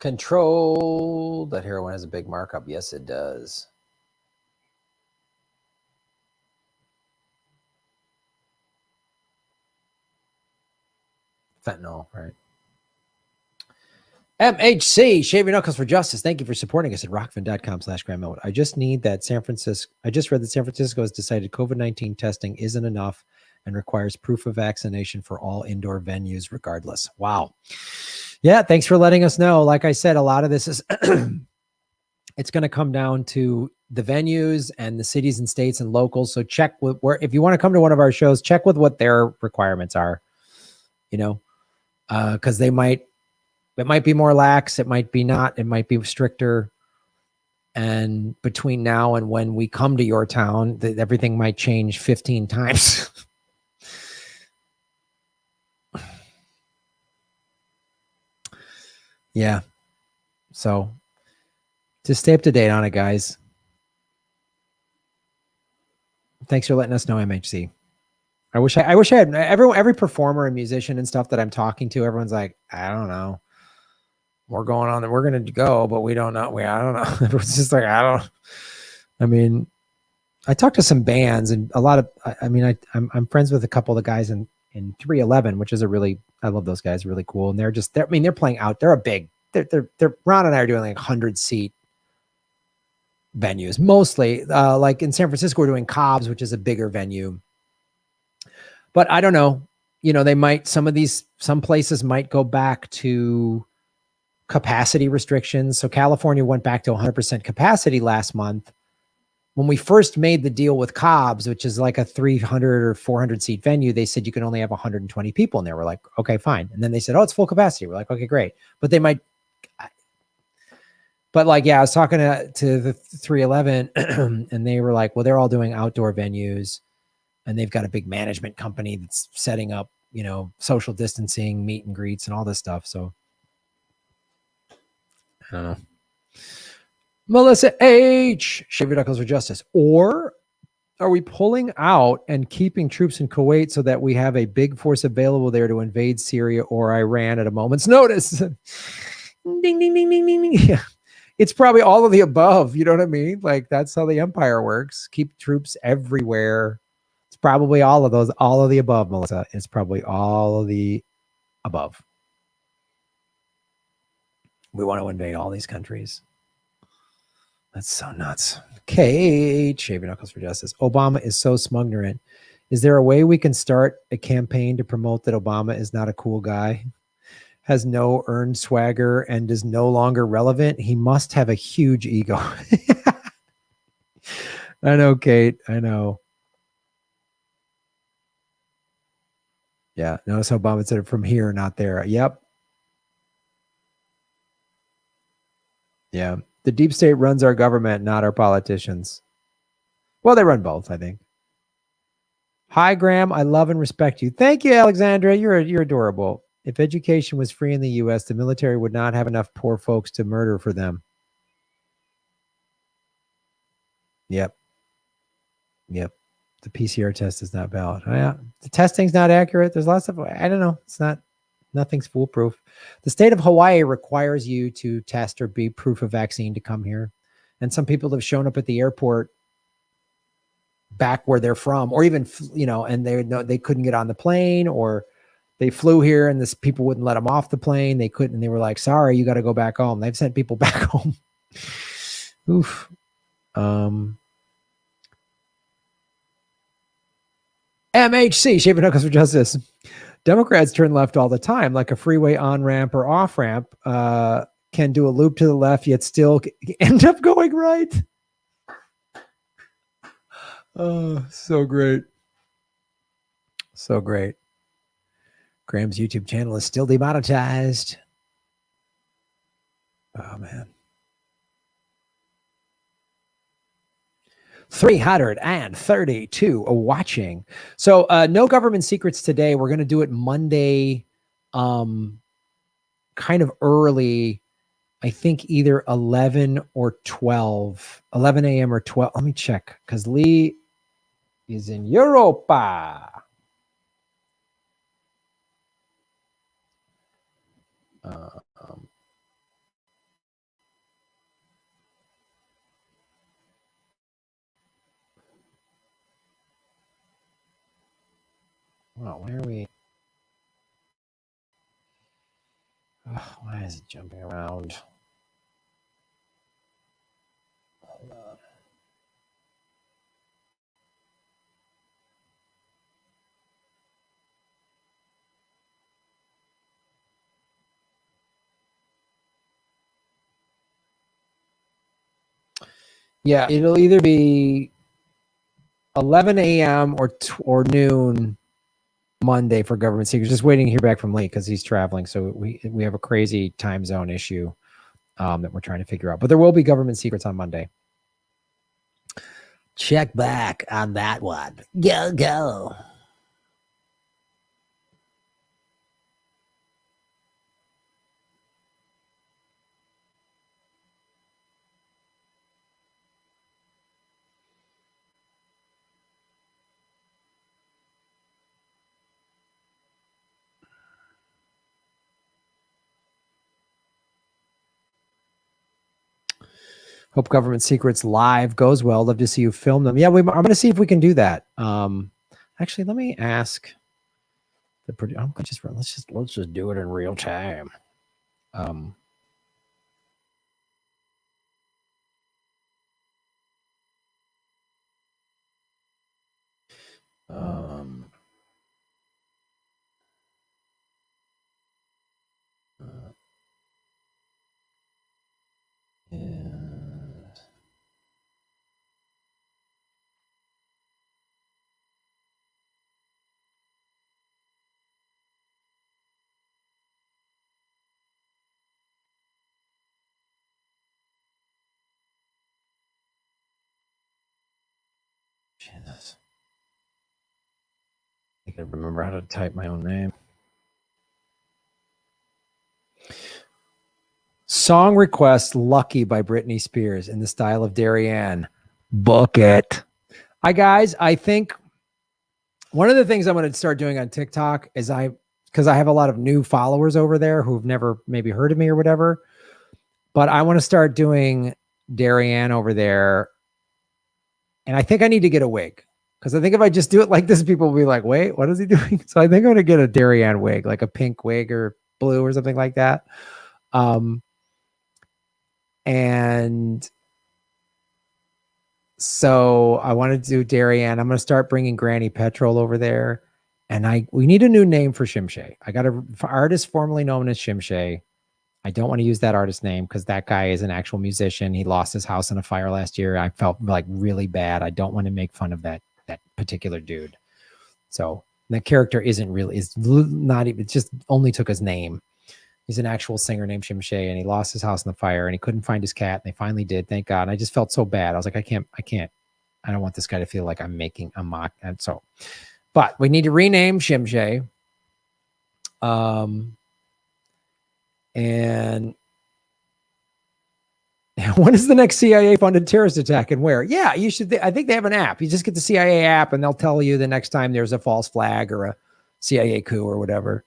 Speaker 1: Control. That heroin has a big markup. Yes, it does. Fentanyl, right? MHC, Shave Your Knuckles for Justice. Thank you for supporting us at rockfin.com/grandmode. I just read that San Francisco has decided COVID-19 testing isn't enough and requires proof of vaccination for all indoor venues regardless. Wow. Yeah, thanks for letting us know. Like I said, a lot of this is it's going to come down to the venues and the cities and states and locals. So check with where, if you want to come to one of our shows, check with what their requirements are, because it might be more lax. It might be not. It might be stricter. And between now and when we come to your town, everything might change 15 times. Yeah. So just stay up to date on it, guys. Thanks for letting us know, MHC. I wish I had every performer and musician and stuff that I'm talking to. Everyone's like, I don't know. We're going on. We're going to go, but we don't know. I don't know. Everyone's just like, I mean, I talked to some bands and a lot of. I'm friends with a couple of the guys in 311, which is I love those guys. Really cool, and they're playing out. They're a big. They're Ron and I are doing like 100-seat venues, mostly like in San Francisco, we're doing Cobb's, which is a bigger venue. But I don't know, some places might go back to capacity restrictions. So California went back to 100% capacity last month. When we first made the deal with Cobb's, which is like a 300 or 400 seat venue, they said you can only have 120 people in there. We're like, okay, fine. And then they said, oh, it's full capacity. We're like, okay, great. But I was talking to the 311 and they were like, well, they're all doing outdoor venues and they've got a big management company that's setting up, social distancing, meet and greets and all this stuff. So I don't know. Melissa H. Shave Your Knuckles for Justice. Or are we pulling out and keeping troops in Kuwait so that we have a big force available there to invade Syria or Iran at a moment's notice? Ding, ding, ding, ding, ding, ding. Yeah. It's probably all of the above. You know what I mean? Like that's how the empire works. Keep troops everywhere. It's probably all of the above, Melissa. It's probably all of the above. We want to invade all these countries. That's so nuts. Kate, Shave Your Knuckles for Justice. Obama is so smugnerant. Is there a way we can start a campaign to promote that Obama is not a cool guy, has no earned swagger, and is no longer relevant? He must have a huge ego. I know, Kate. I know. Yeah. Notice how Obama said it from here, not there. Yep. Yeah. The deep state runs our government, not our politicians. Well, they run both, I think. Hi, Graham. I love and respect you. Thank you, Alexandra. You're adorable. If education was free in the U.S., the military would not have enough poor folks to murder for them. Yep. The PCR test is not valid. Yeah. The testing's not accurate. There's lots of, I don't know. Nothing's foolproof. The state of Hawaii requires you to test or be proof of vaccine to come here. And some people have shown up at the airport back where they're from, or even, and they couldn't get on the plane, or they flew here and people wouldn't let them off the plane. They couldn't, and they were like, sorry, you got to go back home. They've sent people back home. Oof. MHC, Shave Your Knuckles for Justice. Democrats turn left all the time, like a freeway on-ramp or off-ramp, can do a loop to the left, yet still end up going right. Oh, so great. So great. Graham's YouTube channel is still demonetized. Oh, man. 332 watching. So no government secrets today. We're going to do it Monday, kind of early. I think either 11 or 12, 11 a.m. or 12. Let me check because Lee is in Europa. Wow, where are we? Oh, Why is it jumping around? Hold on. Yeah, it'll either be 11 a.m. or noon Monday for government secrets. Just waiting to hear back from Lee because he's traveling. So we have a crazy time zone issue that we're trying to figure out. But there will be government secrets on Monday. Check back on that one. Go. Hope Government Secrets Live goes well. Love to see you film them. Yeah, I'm going to see if we can do that. Actually, let me ask the producer. Let's just do it in real time. Jesus. I can remember how to type my own name. Song request Lucky by Britney Spears in the style of Darien. Book it. Hi, guys. I think one of the things I'm going to start doing on TikTok is because I have a lot of new followers over there who've never maybe heard of me or whatever, but I want to start doing Darien over there. And I think I need to get a wig because I think if I just do it like this, people will be like, wait, what is he doing? So I think I'm going to get a Darien wig, like a pink wig or blue or something like that. And so I wanted to do Darien. I'm going to start bringing Granny Petrol over there. And we need a new name for Shimshay. I got an artist formerly known as Shimshay. I don't want to use that artist name because that guy is an actual musician. He lost his house in a fire last year. I felt like really bad. I don't want to make fun of that particular dude. So that character is not even, it just only took his name. He's an actual singer named Shimshay, and he lost his house in the fire, and he couldn't find his cat, and they finally did, thank God. And I just felt so bad. I was like, I don't want this guy to feel like I'm making a mock. And so, but we need to rename Shimshay. And when is the next CIA-funded terrorist attack and where? Yeah, you should. I think they have an app. You just get the CIA app, and they'll tell you the next time there's a false flag or a CIA coup or whatever.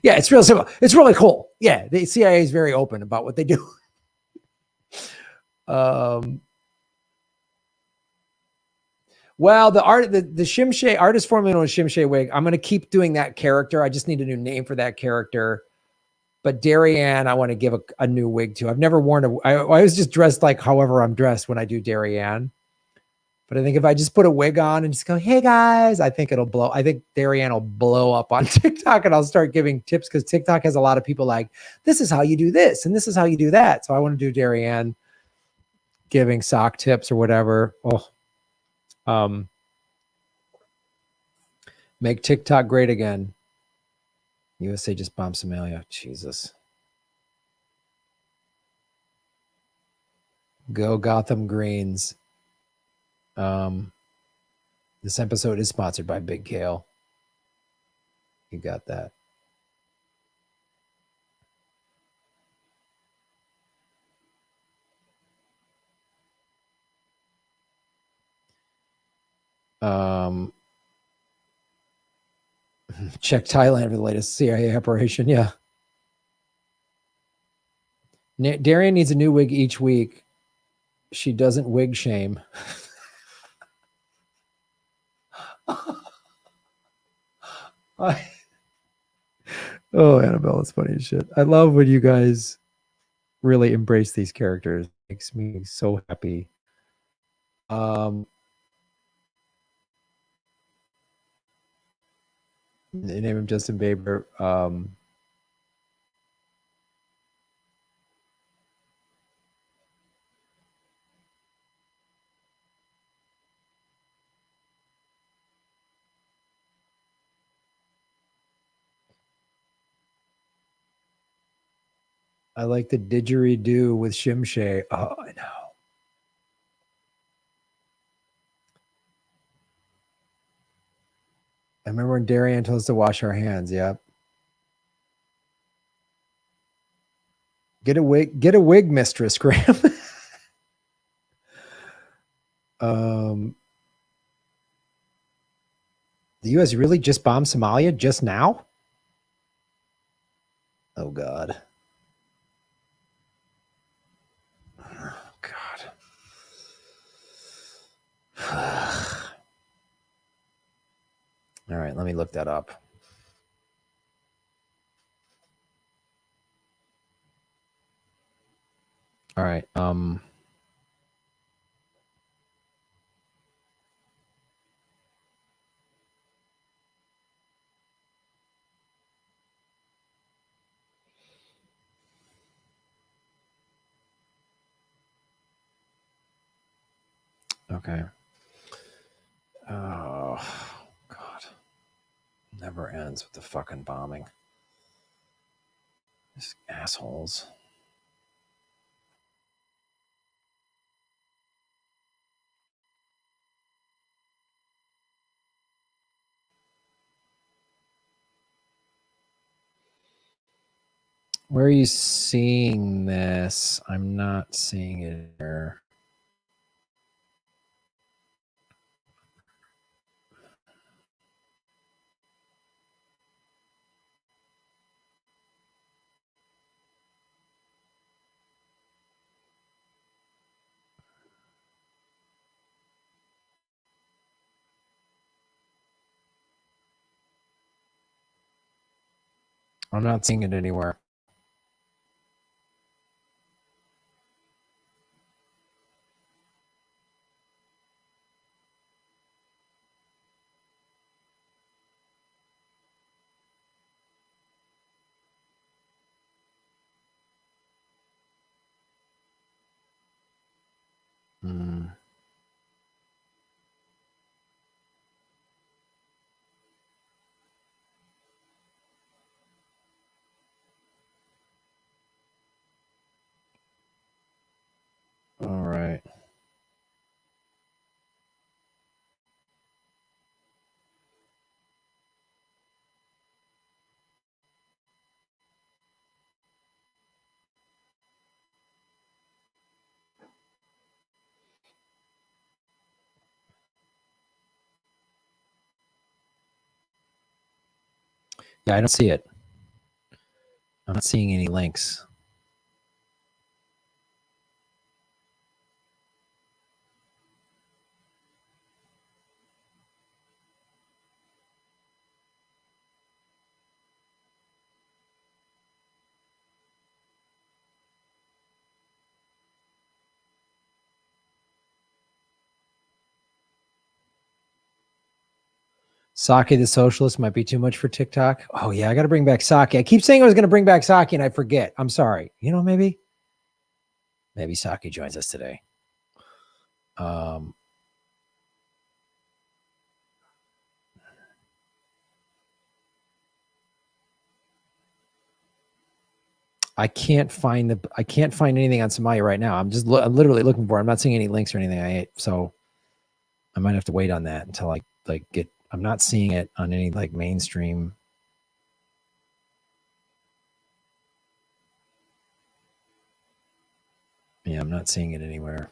Speaker 1: Yeah, it's real simple. It's really cool. Yeah, the CIA is very open about what they do. Well, the Shimshay artist formerly known as Shimshay wig. I'm going to keep doing that character. I just need a new name for that character. But Darien, I want to give a new wig to. I've never worn I was just dressed like however I'm dressed when I do Darien. But I think if I just put a wig on and just go, hey guys, I think it'll blow. I think Darien will blow up on TikTok, and I'll start giving tips because TikTok has a lot of people like, this is how you do this and this is how you do that. So I want to do Darien giving sock tips or whatever. Make TikTok great again. USA just bombed Somalia. Jesus. Go Gotham Greens. This episode is sponsored by Big Kale. You got that. Check Thailand for the latest CIA operation. Yeah. Darien needs a new wig each week. She doesn't wig shame. Oh, Annabelle is funny as shit. I love when you guys really embrace these characters. It makes me so happy. The name of Justin Bieber. I like the didgeridoo with Shimshay. Oh, I know. I remember when Darian told us to wash our hands. Yep. Get a wig, Mistress Graham. The U.S. really just bombed Somalia just now? Oh God. Oh God. All right, let me look that up. All right. Okay. Oh God. Never ends with the fucking bombing. These assholes. Where are you seeing this? I'm not seeing it here. I'm not seeing it anywhere. Hmm. All right. Yeah, I don't see it. I'm not seeing any links. Saki the socialist might be too much for TikTok. Oh yeah, I got to bring back Saki. I keep saying I was going to bring back Saki and I forget. I'm sorry. You know, maybe Saki joins us today. I can't find anything on Somalia right now. I'm literally looking for it. I'm not seeing any links or anything. So I might have to wait on that until I get. I'm not seeing it on any mainstream. Yeah, I'm not seeing it anywhere.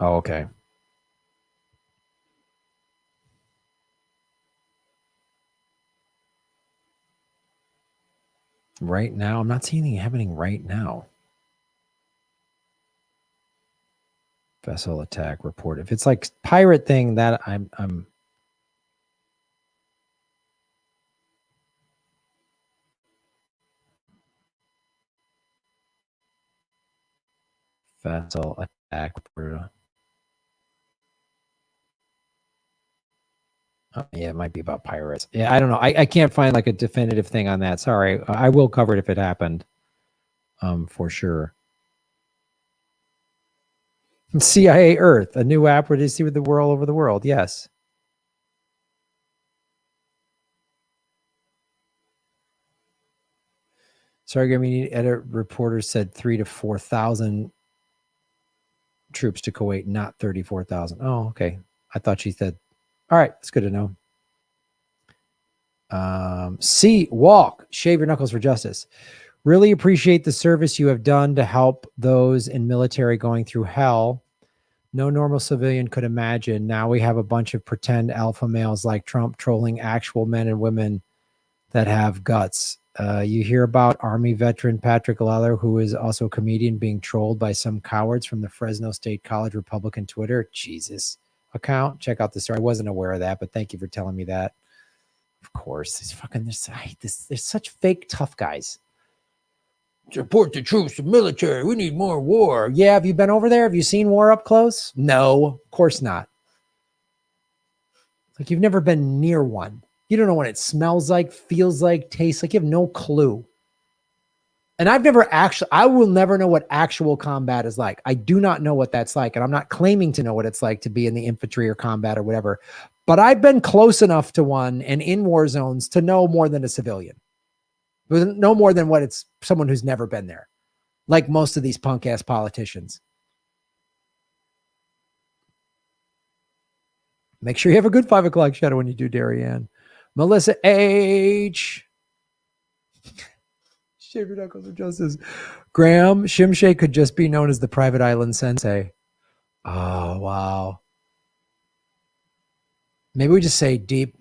Speaker 1: Oh, okay. right now. I'm not seeing anything happening right now. Vessel attack report. If it's like pirate thing, that I'm vessel attack report. Oh, yeah, it might be about pirates. Yeah, I don't know. I can't find like a definitive thing on that. Sorry. I will cover it if it happened. For sure. CIA Earth, a new app where they see the world over the world. Yes. Sorry, I mean, edit reporter said 3,000 to 4,000 troops to Kuwait, not 34,000. Oh, okay. I thought she said. All right, it's good to know. C, walk, shave your knuckles for justice. Really appreciate the service you have done to help those in military going through hell. No normal civilian could imagine. Now we have a bunch of pretend alpha males like Trump trolling actual men and women that have guts. You hear about Army veteran Patrick Lawler, who is also a comedian, being trolled by some cowards from the Fresno State College Republican Twitter Jesus account. Check out the story. I wasn't aware of that, but thank you for telling me that. Of course, I hate this. They're such fake tough guys. Support the troops, the military. We need more war. Yeah, have you been over there? Have you seen war up close? No, of course not. Like you've never been near one. You don't know what it smells like, feels like, tastes like. You have no clue. And I will never know what actual combat is like. I do not know what that's like. And I'm not claiming to know what it's like to be in the infantry or combat or whatever. But I've been close enough to one and in war zones to know more than a civilian. No more than what it's someone who's never been there. Like most of these punk ass politicians. Make sure you have a good 5 o'clock shadow when you do, Darien. Melissa H. Shave your knuckles of justice. Graham Shimshay could just be known as the Private Island Sensei. Oh, wow. Maybe we just say deep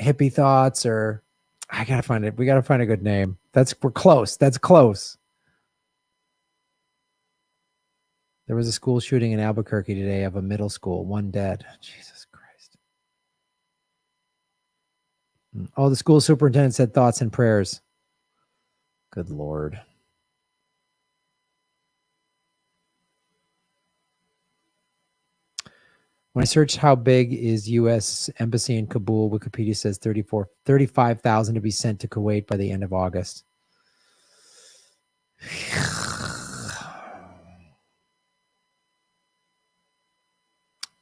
Speaker 1: hippie thoughts, or I gotta find it. We gotta find a good name. We're close. That's close. There was a school shooting in Albuquerque today of a middle school. 1 dead. Jesus Christ. Oh, the school superintendent said thoughts and prayers. Good Lord. When I searched how big is U.S. embassy in Kabul, Wikipedia says 35,000 to be sent to Kuwait by the end of August.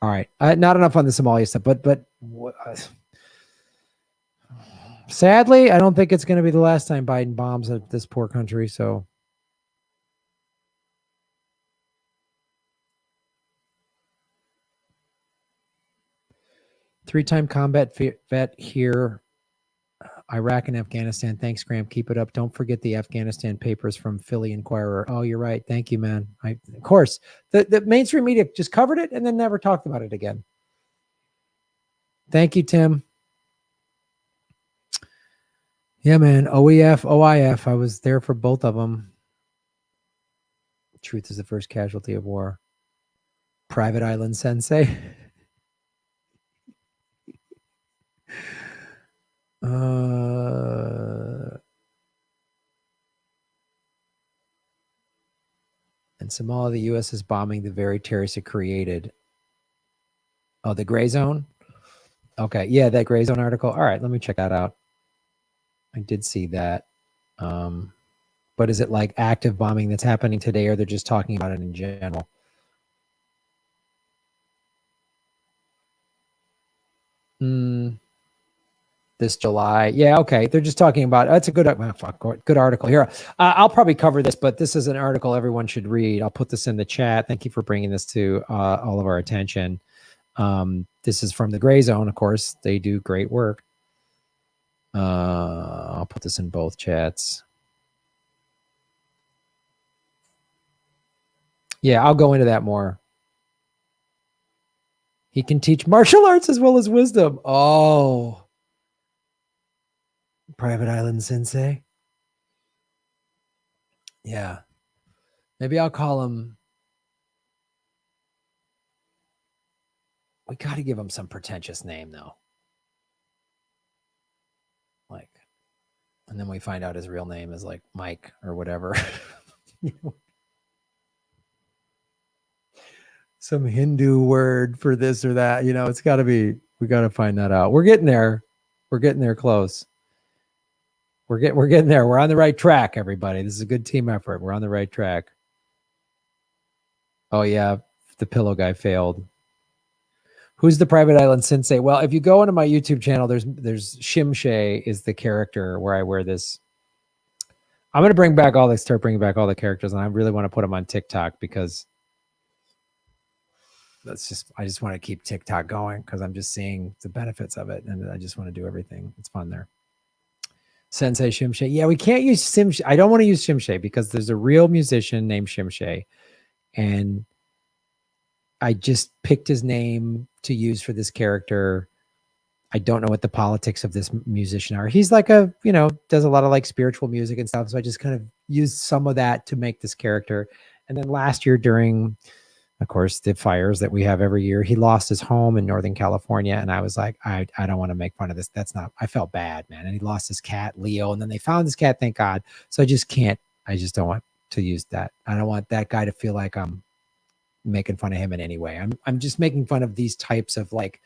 Speaker 1: All right. Not enough on the Somalia stuff, but sadly, I don't think it's going to be the last time Biden bombs at this poor country. So. Three-time combat vet here, Iraq and Afghanistan. Thanks, Graham. Keep it up. Don't forget the Afghanistan papers from Philly Inquirer. Oh, you're right. Thank you, man. Of course, the mainstream media just covered it and then never talked about it again. Thank you, Tim. Yeah, man. OEF, OIF. I was there for both of them. Truth is the first casualty of war. Private Island Sensei. In Somalia, the U.S. is bombing the very terrorists it created. Oh, the gray zone? Okay. Yeah, that gray zone article. All right, let me check that out. I did see that. But is it like active bombing that's happening today, or they're just talking about it in general? This July. Yeah, okay. They're just talking about, that's a good article here. I'll probably cover this, but this is an article everyone should read. I'll put this in the chat. Thank you for bringing this to all of our attention. This is from the Gray Zone, of course. They do great work. I'll put this in both chats. Yeah, I'll go into that more. He can teach martial arts as well as wisdom. Oh. Private Island Sensei. Yeah. Maybe I'll call him. We got to give him some pretentious name, though. Like, and then we find out his real name is like Mike or whatever. Some Hindu word for this or that. It's got to be, we got to find that out. We're getting there. We're getting there close. We're getting there. We're on the right track, everybody. This is a good team effort. We're on the right track. Oh, yeah. The pillow guy failed. Who's the private island sensei? Well, if you go into my YouTube channel, there's Shimshay is the character where I wear this. I'm going to start bringing back all the characters, and I really want to put them on TikTok because I just want to keep TikTok going because I'm just seeing the benefits of it, and I just want to do everything. It's fun there. Sensei Shimshay. Yeah, we can't use Shimshay. I don't want to use Shimshay because there's a real musician named Shimshay, and I just picked his name to use for this character. I don't know what the politics of this musician are. He's like does a lot of like spiritual music and stuff. So I just kind of used some of that to make this character. And then last year during, of course, the fires that we have every year, he lost his home in Northern California. And I was like, I don't want to make fun of this. I felt bad, man. And he lost his cat, Leo. And then they found his cat, thank God. So I just don't want to use that. I don't want that guy to feel like I'm making fun of him in any way. I'm just making fun of these types of like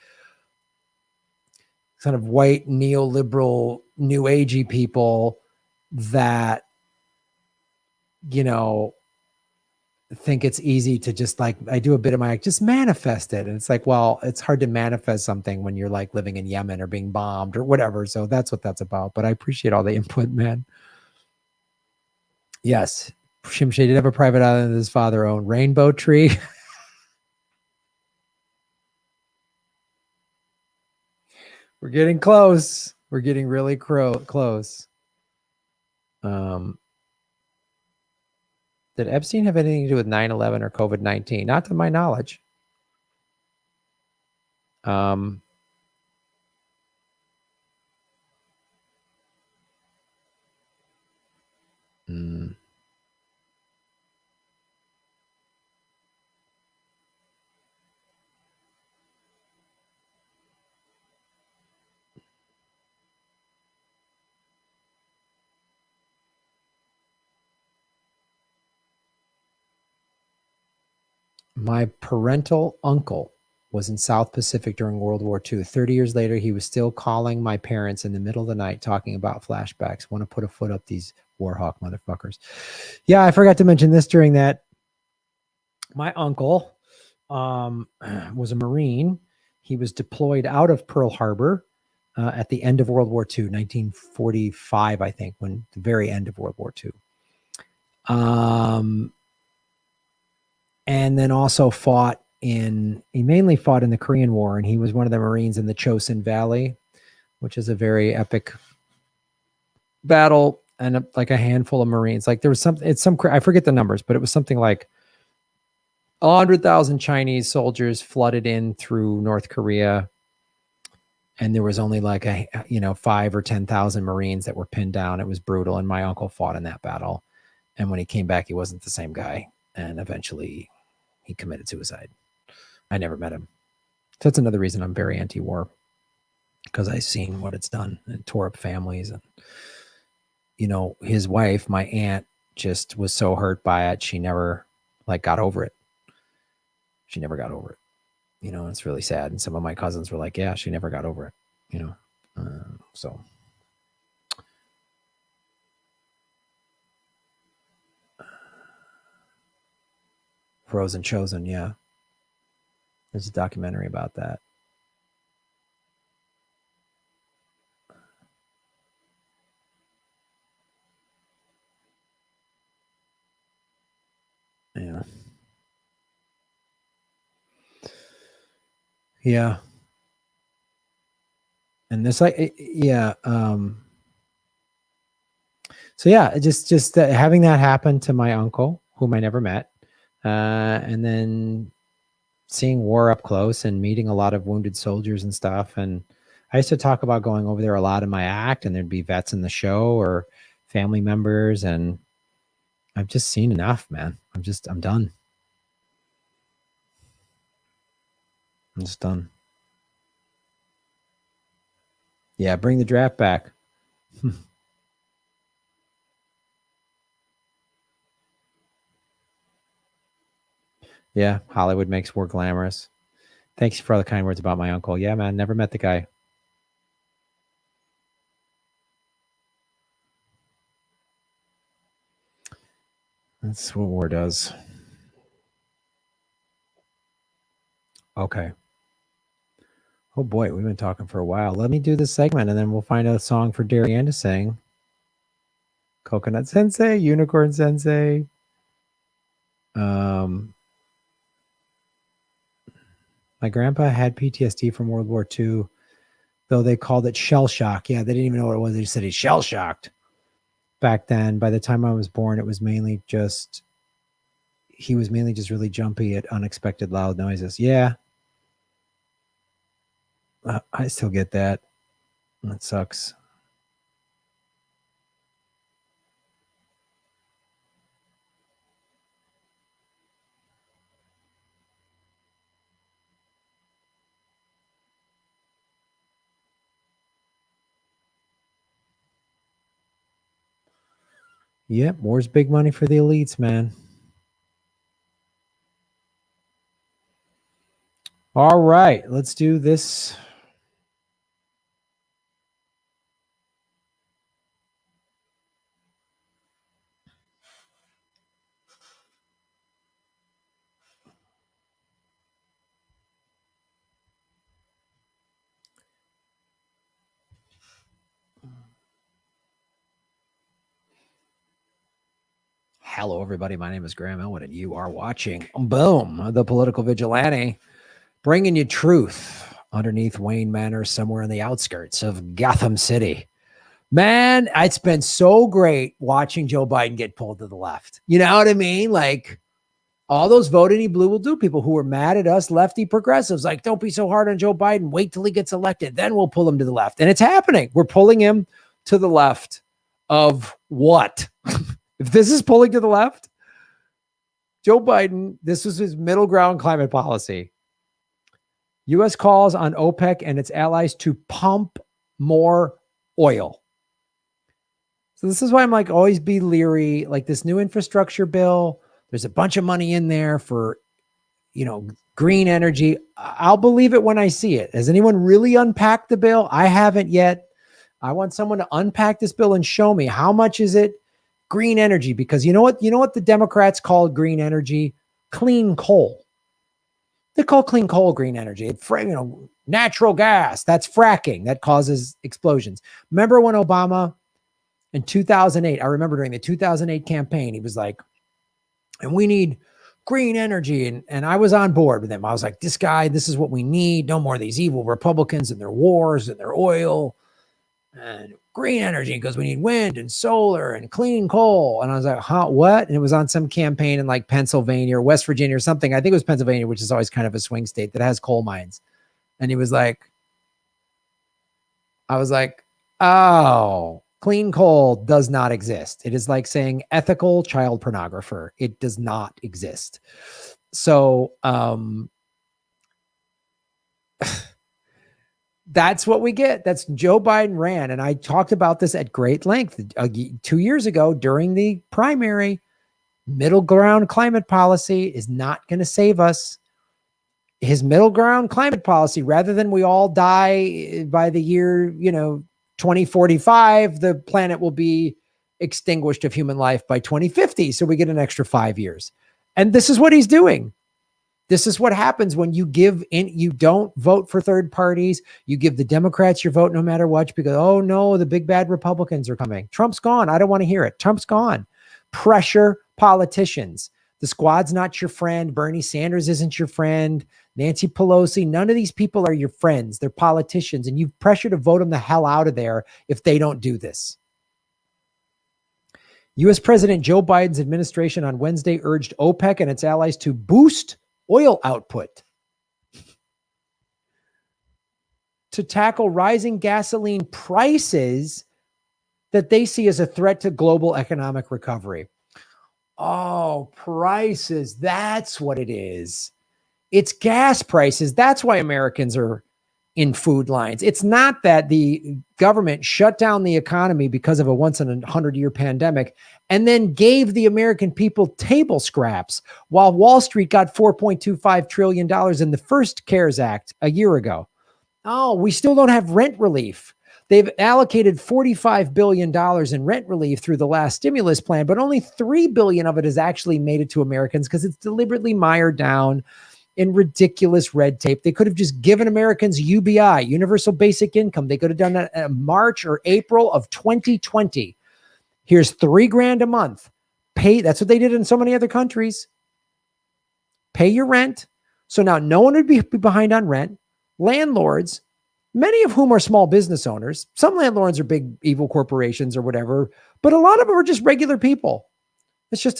Speaker 1: kind of white neoliberal new agey people that think it's easy to just like, I do a bit of my just manifest it, and it's like, well, it's hard to manifest something when you're like living in Yemen or being bombed or whatever. So that's what that's about. But I appreciate all the input, man. Yes, Shimshay did have a private island that his father owned. Rainbow Tree. We're getting close. We're getting really close. Did Epstein have anything to do with 9/11 or COVID-19? Not to my knowledge. My parental uncle was in South Pacific during World War II. 30 years later, he was still calling my parents in the middle of the night talking about flashbacks. Want to put a foot up these Warhawk motherfuckers. Yeah, I forgot to mention this during that. My uncle was a Marine. He was deployed out of Pearl Harbor at the end of World War II, 1945, I think, when the very end of World War II. And then also he mainly fought in the Korean War, and he was one of the Marines in the Chosin Valley, which is a very epic battle, and like a handful of Marines. Like there was I forget the numbers, but it was something like 100,000 Chinese soldiers flooded in through North Korea, and there was only like 5 or 10,000 Marines that were pinned down. It was brutal, and my uncle fought in that battle. And when he came back, he wasn't the same guy, and eventually he committed suicide. I never met him. So that's another reason I'm very anti-war, because I've seen what it's done. It tore up families. And, his wife, my aunt, just was so hurt by it. She never got over it. She never got over it. It's really sad. And some of my cousins were like, yeah, she never got over it, so. Frozen Chosen, yeah. There's a documentary about that. Yeah. Yeah. And this, yeah. So yeah, just having that happen to my uncle, whom I never met, and then seeing war up close and meeting a lot of wounded soldiers and stuff. And I used to talk about going over there a lot in my act, and there'd be vets in the show or family members. And I've just seen enough, man. I'm done. I'm just done. Yeah, bring the draft back. Yeah, Hollywood makes war glamorous. Thanks for all the kind words about my uncle. Yeah, man, never met the guy. That's what war does. Okay. Oh boy, we've been talking for a while. Let me do this segment and then we'll find a song for Darianne to sing. Coconut Sensei, Unicorn Sensei. My grandpa had PTSD from World War II, though they called it shell shock. Yeah, they didn't even know what it was. They just said he's shell shocked. Back then, by the time I was born, he was mainly just really jumpy at unexpected loud noises. Yeah. I still get that. That sucks. Yep, war's big money for the elites, man. All right, let's do this. Hello, everybody. My name is Graham Elwood, and you are watching Boom, the Political Vigilante, bringing you truth underneath Wayne Manor, somewhere in the outskirts of Gotham City. Man, it's been so great watching Joe Biden get pulled to the left. You know what I mean? Like, all those voting he blue will do. People who were mad at us, lefty progressives, like, don't be so hard on Joe Biden. Wait till he gets elected. Then we'll pull him to the left. And it's happening. We're pulling him to the left of what? If this is pulling to the left, Joe Biden, this was his middle ground climate policy. U.S. calls on OPEC and its allies to pump more oil. So this is why I'm like, always be leery. Like this new infrastructure bill, there's a bunch of money in there for, green energy. I'll believe it when I see it. Has anyone really unpacked the bill? I haven't yet. I want someone to unpack this bill and show me how much is it green energy, because you know what the Democrats called green energy? Clean coal. They call clean coal green energy. Natural gas, that's fracking, that causes explosions. Remember when Obama in 2008, I remember during the 2008 campaign, he was like, and we need green energy. And I was on board with him. I was like, this is what we need. No more of these evil Republicans and their wars and their oil and green energy, because we need wind and solar and clean coal. And I was like, huh, what? And it was on some campaign in like Pennsylvania or West Virginia or something. I think it was Pennsylvania, which is always kind of a swing state that has coal mines. And he was like, I was like, oh, clean coal does not exist. It is like saying ethical child pornographer. It does not exist. So, that's what we get. That's Joe Biden ran. And I talked about this at great length 2 years ago during the primary. Middle ground climate policy is not going to save us. His middle ground climate policy, rather than we all die by the year, 2045, the planet will be extinguished of human life by 2050. So we get an extra 5 years. And this is what he's doing. This is what happens when you you don't vote for third parties. You give the Democrats your vote no matter what, because, oh no, the big bad Republicans are coming. Trump's gone. I don't want to hear it. Trump's gone. Pressure politicians. The squad's not your friend. Bernie Sanders isn't your friend. Nancy Pelosi, none of these people are your friends. They're politicians, and you pressure to vote them the hell out of there if they don't do this. U.S. President Joe Biden's administration on Wednesday urged OPEC and its allies to boost oil output to tackle rising gasoline prices that they see as a threat to global economic recovery. Oh, prices. That's what it is. It's gas prices. That's why Americans are in food lines. It's not that the government shut down the economy because of a once in 100-year pandemic and then gave the American people table scraps while Wall Street got $4.25 trillion in the first CARES Act a year ago. Oh, we still don't have rent relief. They've allocated $45 billion in rent relief through the last stimulus plan, but only $3 billion of it has actually made it to Americans because it's deliberately mired down in ridiculous red tape. They could have just given Americans UBI, universal basic income. They could have done that in March or April of 2020. Here's $3,000 a month. Pay. That's what they did in so many other countries. Pay your rent. So now no one would be behind on rent. Landlords, many of whom are small business owners. Some landlords are big evil corporations or whatever, but a lot of them are just regular people. It's just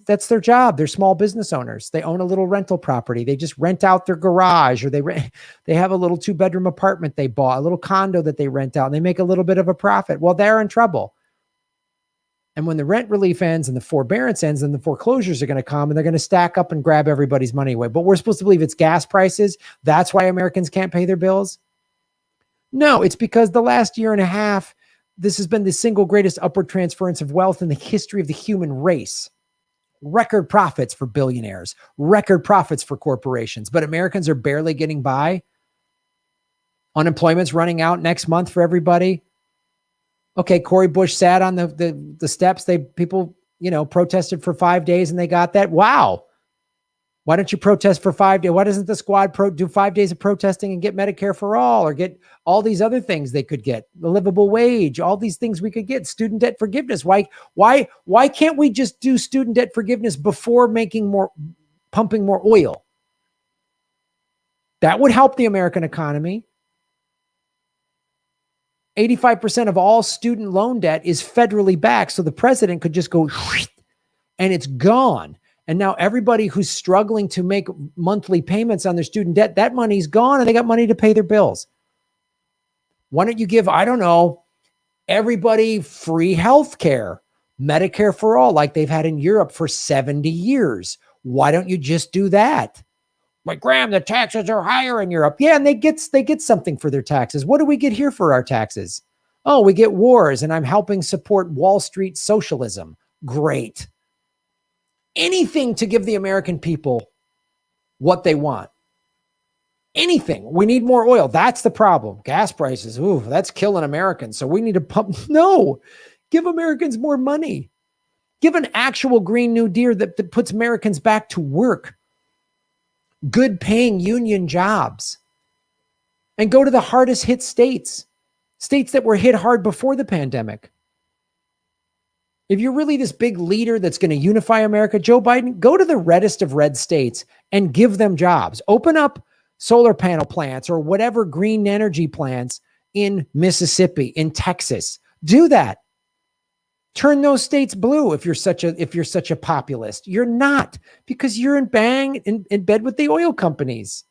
Speaker 1: that's their job. They're small business owners. They own a little rental property. They just rent out their garage, or they have a little 2-bedroom apartment they bought, a little condo that they rent out, and they make a little bit of a profit. Well, they're in trouble. And when the rent relief ends and the forbearance ends, then the foreclosures are going to come and they're going to stack up and grab everybody's money away. But we're supposed to believe it's gas prices. That's why Americans can't pay their bills. No, it's because the last year and a half, this has been the single greatest upward transference of wealth in the history of the human race. Record profits for billionaires, record profits for corporations, but Americans are barely getting by. Unemployment's running out next month for everybody. Okay, Cory Bush sat on the steps. People protested for 5 days and they got that. Wow. Why don't you protest for 5 days? Why doesn't the squad do 5 days of protesting and get Medicare for all, or get all these other things they could get, the livable wage, all these things we could get, student debt forgiveness? Why can't we just do student debt forgiveness before pumping more oil? That would help the American economy. 85% of all student loan debt is federally backed. So the president could just go and it's gone. And now everybody who's struggling to make monthly payments on their student debt, that money's gone and they got money to pay their bills. Why don't you give, I don't know, everybody free health care, Medicare for all, like they've had in Europe for 70 years? Why don't you just do that? Like, Graham, the taxes are higher in Europe. Yeah, and they get something for their taxes. What do we get here for our taxes? Oh, we get wars, and I'm helping support Wall Street socialism. Great. Anything to give the American people what they want. Anything. We need more oil. That's the problem. Gas prices. Ooh, that's killing Americans. So we need to pump. No, give Americans more money. Give an actual Green New Deal that puts Americans back to work. Good paying union jobs, and go to the hardest hit states that were hit hard before the pandemic. If you're really this big leader that's going to unify America, Joe Biden, go to the reddest of red states and give them jobs. Open up solar panel plants or whatever green energy plants in Mississippi, in Texas. Do that. Turn those states blue if you're such a populist. You're not, because you're in bed with the oil companies.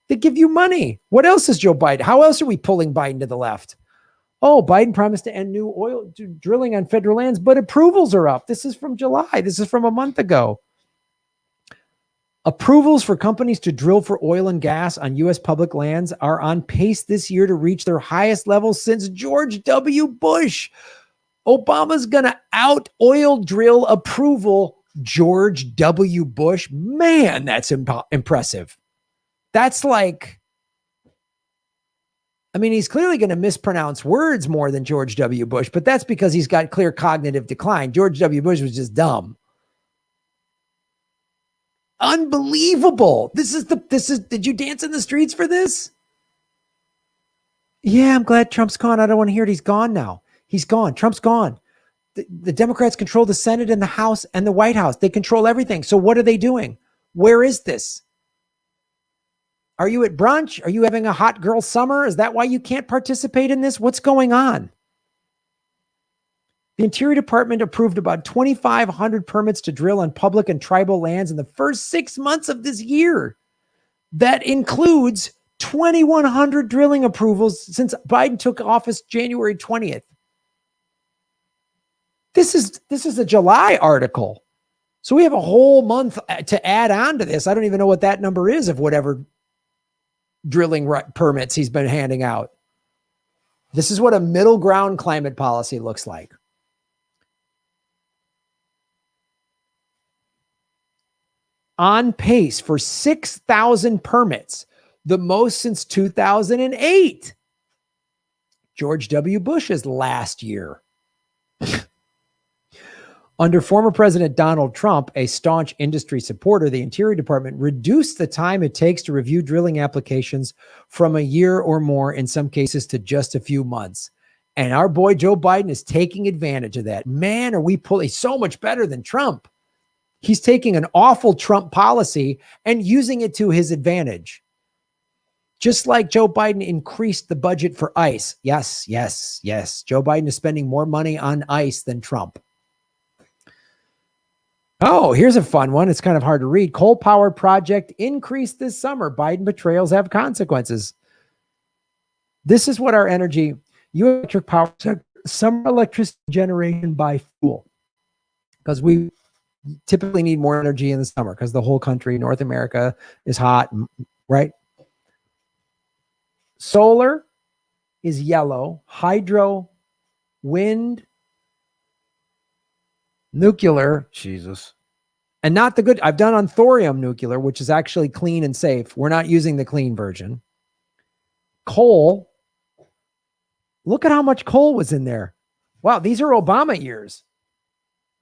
Speaker 1: They give you money. What else is Joe Biden? How else are we pulling Biden to the left? Oh, Biden promised to end new oil drilling on federal lands, but approvals are up. This is from July. This is from a month ago. Approvals for companies to drill for oil and gas on U.S. public lands are on pace this year to reach their highest levels since George W. Bush. Obama's going to out oil drill approval George W. Bush. Man, that's impressive. That's like, I mean, he's clearly going to mispronounce words more than George W. Bush, but that's because he's got clear cognitive decline. George W. Bush was just dumb. Unbelievable. Did you dance in the streets for this? Yeah, I'm glad Trump's gone. I don't want to hear it. He's gone now. He's gone. Trump's gone. The Democrats control the Senate and the House and the White House. They control everything. So what are they doing? Where is this? Are you at brunch? Are you having a hot girl summer? Is that why you can't participate in this? What's going on? The Interior Department approved about 2,500 permits to drill on public and tribal lands in the first 6 months of this year. That includes 2,100 drilling approvals since Biden took office January 20th. This is a July article. So we have a whole month to add on to this. I don't even know what that number is of whatever drilling permits he's been handing out. This is what a middle ground climate policy looks like. On pace for 6,000 permits, the most since 2008. George W. Bush's last year. Under former President Donald Trump, a staunch industry supporter, the Interior Department reduced the time it takes to review drilling applications from a year or more, in some cases, to just a few months. And our boy Joe Biden is taking advantage of that. Man, are we pulling so much better than Trump? He's taking an awful Trump policy and using it to his advantage. Just like Joe Biden increased the budget for ICE. Yes, yes, yes. Joe Biden is spending more money on ICE than Trump. Oh, here's a fun one. It's kind of hard to read. Coal power project increased this summer. Biden betrayals have consequences. This is what our energy, electric power sector, summer electricity generation by fuel. Because we typically need more energy in the summer because the whole country, North America, is hot, right? Solar is yellow, hydro, wind, nuclear, Jesus. And not the good. I've done on thorium nuclear, which is actually clean and safe. We're not using the clean version. Coal. Look at how much coal was in there. Wow, these are Obama years.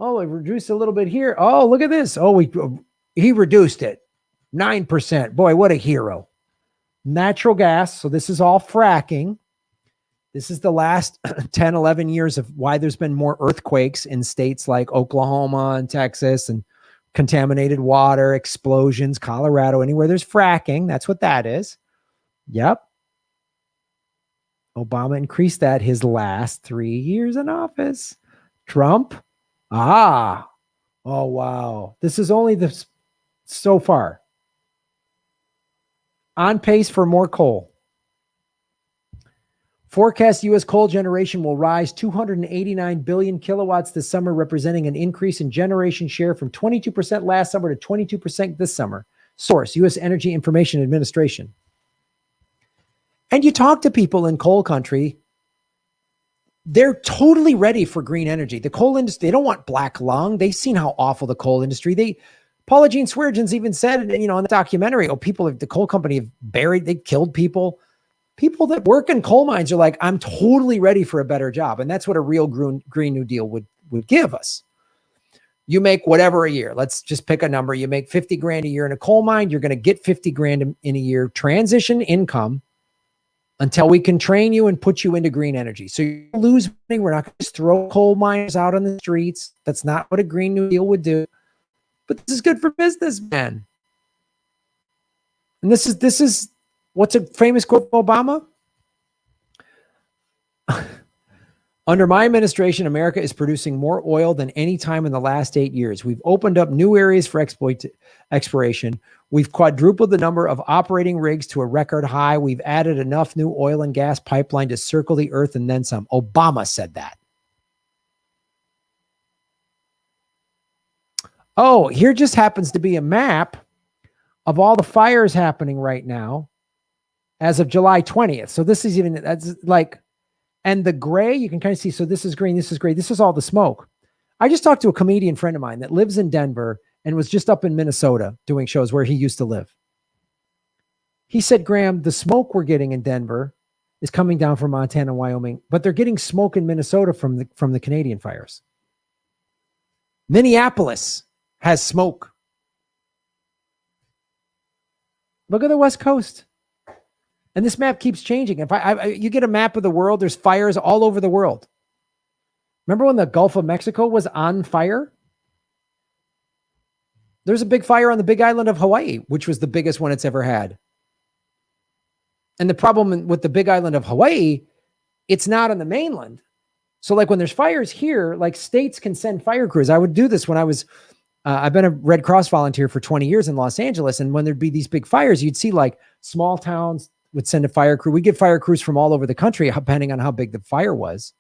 Speaker 1: Oh, it reduced a little bit here. Oh, look at this. Oh, he reduced it. 9%. Boy, what a hero. Natural gas. So this is all fracking. This is the last 10, 11 years of why there's been more earthquakes in states like Oklahoma and Texas, and contaminated water, explosions, Colorado, anywhere there's fracking. That's what that is. Yep. Obama increased that his last 3 years in office. Trump. Oh, wow. This is only so far. On pace for more coal. Forecast U.S. coal generation will rise 289 billion kilowatts this summer, representing an increase in generation share from 22% last summer to 22% this summer. Source, U.S. Energy Information Administration. And you talk to people in coal country, they're totally ready for green energy. The coal industry, they don't want black lung. They've seen how awful the coal industry. Paula Jean Swearengins even said, in the documentary, the coal company have they killed people. People that work in coal mines are like, I'm totally ready for a better job. And that's what a real Green New Deal would give us. You make whatever a year. Let's just pick a number. You make 50 grand a year in a coal mine. You're going to get 50 grand in a year transition income until we can train you and put you into green energy. So you lose money. We're not going to just throw coal miners out on the streets. That's not what a Green New Deal would do. But this is good for businessmen. And this is what's a famous quote from Obama? Under my administration, America is producing more oil than any time in the last 8 years. We've opened up new areas for exploration. We've quadrupled the number of operating rigs to a record high. We've added enough new oil and gas pipeline to circle the earth and then some. Obama said that. Oh, here just happens to be a map of all the fires happening right now as of July 20th. So this is that's like, and the gray, you can kind of see, so this is green, this is gray, this is all the smoke. I just talked to a comedian friend of mine that lives in Denver and was just up in Minnesota doing shows where he used to live. He said, Graham, the smoke we're getting in Denver is coming down from Montana and Wyoming, but they're getting smoke in Minnesota from the Canadian fires. Minneapolis has smoke. Look at the West Coast. And this map keeps changing. If you get a map of the world, there's fires all over the world. Remember when the Gulf of Mexico was on fire? There's a big fire on the big island of Hawaii, which was the biggest one it's ever had. And the problem with the big island of Hawaii, it's not on the mainland. So like when there's fires here, like states can send fire crews. I would do this when I was, I've been a Red Cross volunteer for 20 years in Los Angeles. And when there'd be these big fires, you'd see like small towns would send a fire crew. We get fire crews from all over the country, depending on how big the fire was.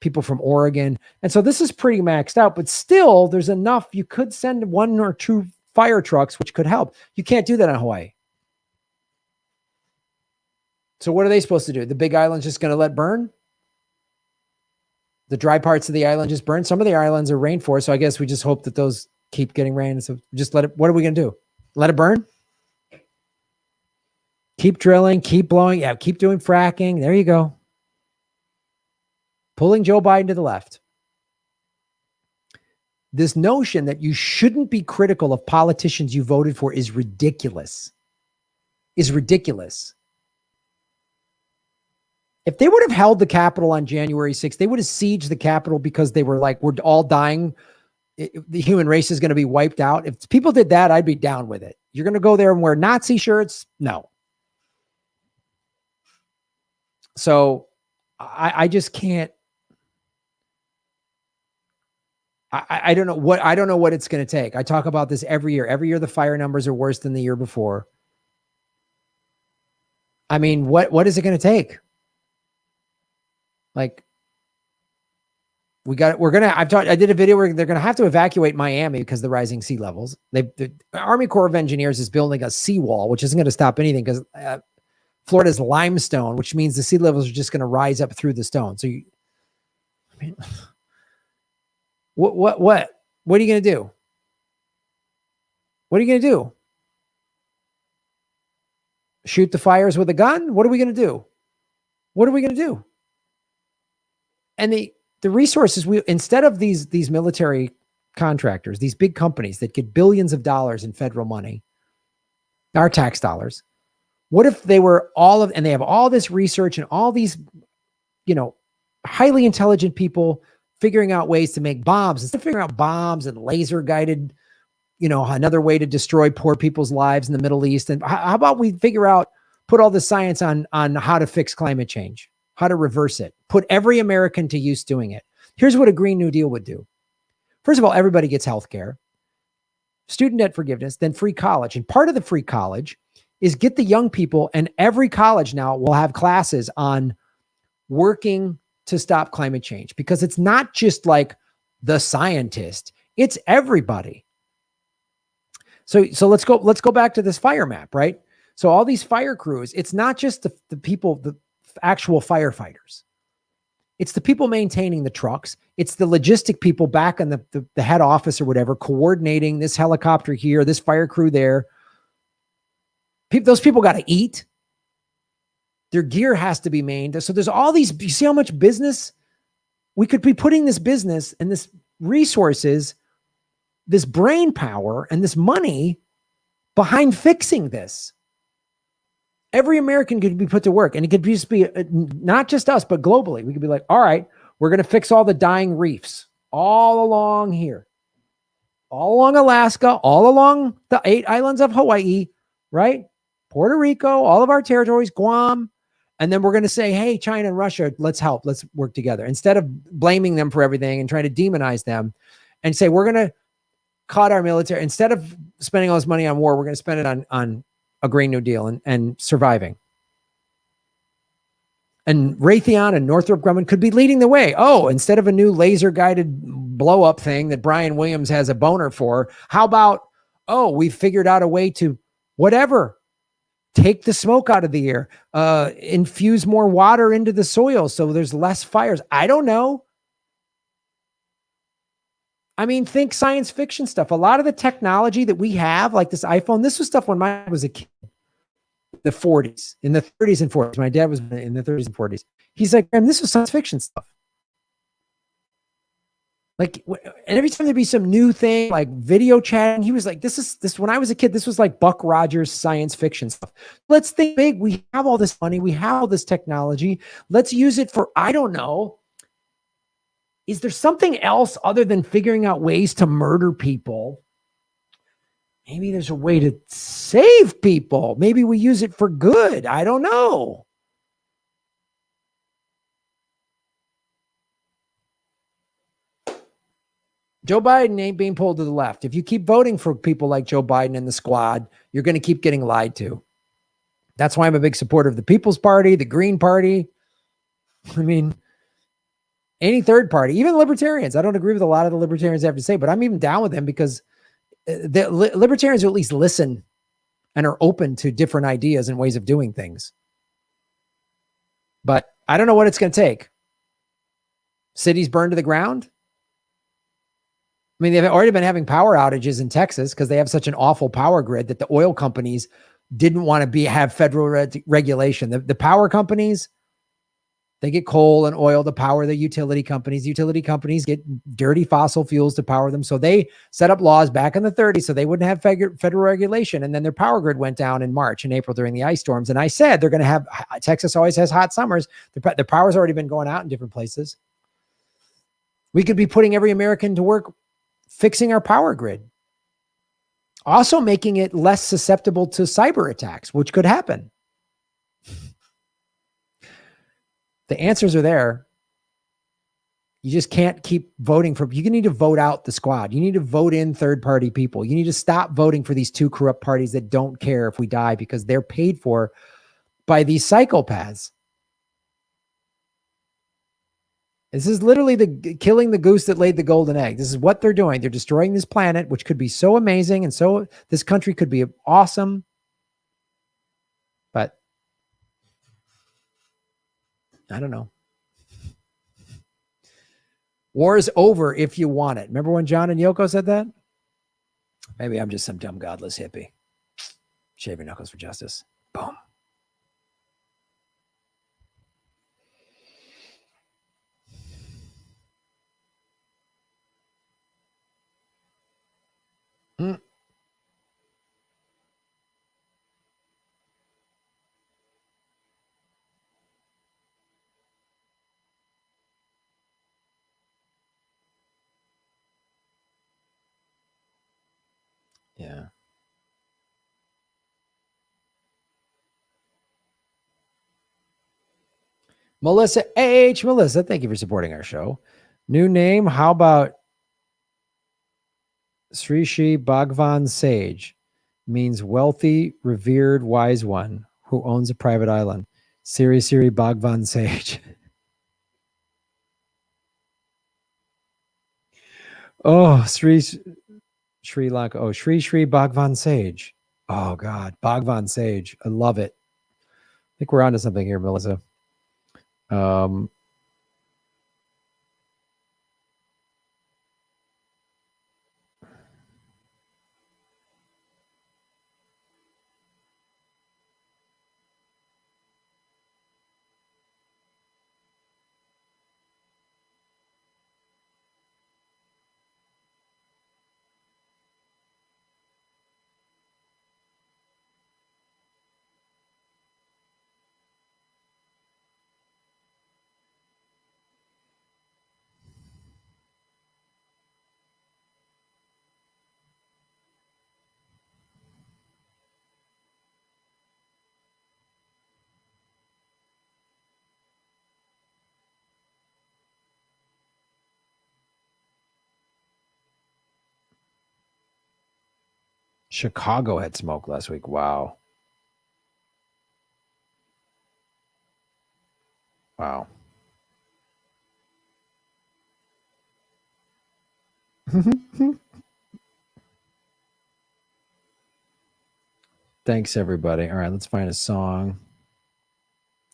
Speaker 1: people from Oregon. And so this is pretty maxed out, but still there's enough. You could send 1 or 2 fire trucks, which could help. You can't do that on Hawaii. So what are they supposed to do? The big island's just going to let burn? The dry parts of the island just burn? Some of the islands are rainforest, so I guess we just hope that those keep getting rain. So just let it, what are we going to do? Let it burn? Keep drilling, keep blowing. Yeah, keep doing fracking. There you go. Pulling Joe Biden to the left. This notion that you shouldn't be critical of politicians you voted for is ridiculous. Is ridiculous. If they would have held the Capitol on January 6th, they would have sieged the Capitol because they were like, we're all dying. The human race is going to be wiped out. If people did that, I'd be down with it. You're going to go there and wear Nazi shirts? No. So I just can't. I don't know what it's going to take. I talk about this every year. Every year the fire numbers are worse than the year before. I mean, what is it going to take? Like, I did a video where they're going to have to evacuate Miami because of the rising sea levels. The Army Corps of Engineers is building a seawall, which isn't going to stop anything because Florida's limestone, which means the sea levels are just going to rise up through the stone. So I mean, what are you going to do? What are you going to do? Shoot the fires with a gun? What are we going to do? What are we going to do? And the resources, instead of these military contractors, these big companies that get billions of dollars in federal money, our tax dollars, what if they were and they have all this research and all these, highly intelligent people figuring out ways to make bombs, instead of figuring out bombs and laser guided, another way to destroy poor people's lives in the Middle East. And how about we put all the science on how to fix climate change, how to reverse it, put every American to use doing it. Here's what a Green New Deal would do. First of all, everybody gets health care, student debt forgiveness, then free college. And part of the free college is get the young people, and every college now will have classes on working to stop climate change, because it's not just like the scientist, it's everybody. So let's go back to this fire map, right? So all these fire crews, it's not just the people, the actual firefighters. It's the people maintaining the trucks. It's the logistic people back in the head office or whatever, coordinating this helicopter here, this fire crew there. Those people got to eat. Their gear has to be maintained. So there's all these, you see how much business we could be putting this business and this resources, this brain power and this money behind fixing this. Every American could be put to work, and it could just be not just us, but globally. We could be like, all right, we're going to fix all the dying reefs all along here, all along Alaska, all along the 8 islands of Hawaii, right? Puerto Rico, all of our territories, Guam. And then we're going to say, hey, China and Russia, let's help. Let's work together. Instead of blaming them for everything and trying to demonize them and say, we're going to cut our military. Instead of spending all this money on war, we're going to spend it on a Green New Deal and surviving. And Raytheon and Northrop Grumman could be leading the way. Oh, instead of a new laser guided blow up thing that Brian Williams has a boner for, how about, we figured out a way to whatever, take the smoke out of the air, infuse more water into the soil so there's less fires. I don't know. I mean, think science fiction stuff. A lot of the technology that we have, like this iPhone, this was stuff when I was a kid, the 40s, in the 30s and 40s. My dad was in the 30s and 40s. He's like, man, this was science fiction stuff. Like, and every time there'd be some new thing, like video chatting, he was like, this, when I was a kid, this was like Buck Rogers science fiction stuff. Let's think big. We have all this money. We have all this technology. Let's use it for, I don't know. Is there something else other than figuring out ways to murder people? Maybe there's a way to save people. Maybe we use it for good. I don't know. Joe Biden ain't being pulled to the left. If you keep voting for people like Joe Biden and the squad, you're going to keep getting lied to. That's why I'm a big supporter of the People's Party, the Green Party. I mean, Any third party, even libertarians. I don't agree with a lot of the libertarians have to say, but I'm even down with them because the libertarians will at least listen and are open to different ideas and ways of doing things. But I don't know what it's going to take. Cities burned to the ground. I mean, they've already been having power outages in Texas because they have such an awful power grid that the oil companies didn't want to have federal regulation. The power companies, they get coal and oil to power the utility companies. Utility companies get dirty fossil fuels to power them. So they set up laws back in the 30s so they wouldn't have federal regulation. And then their power grid went down in March and April during the ice storms. And I said they're going to have, Texas always has hot summers. The power's already been going out in different places. We could be putting every American to work fixing our power grid. Also making it less susceptible to cyber attacks, which could happen. The answers are there. You just can't keep voting for, you need to vote out the squad. You need to vote in third-party people. You need to stop voting for these two corrupt parties that don't care if we die because they're paid for by these psychopaths. This is literally killing the goose that laid the golden egg. This is what they're doing. They're destroying this planet, which could be so amazing. And so this country could be awesome. But I don't know. War is over if you want it. Remember when John and Yoko said that? Maybe I'm just some dumb, godless hippie. Shave your knuckles for justice. Boom. Yeah. Melissa H. Melissa, thank you for supporting our show. New name. How about Sri Sri Bhagwan Sage? Means wealthy, revered, wise one who owns a private island. Siri Siri Bhagwan Sage. Oh, Sri Lanka. Oh, Sri Sri Bhagwan Sage. Oh, God. Bhagwan Sage. I love it. I think we're onto something here, Melissa. Chicago had smoke last week. Wow. Wow. Thanks, everybody. All right, let's find a song.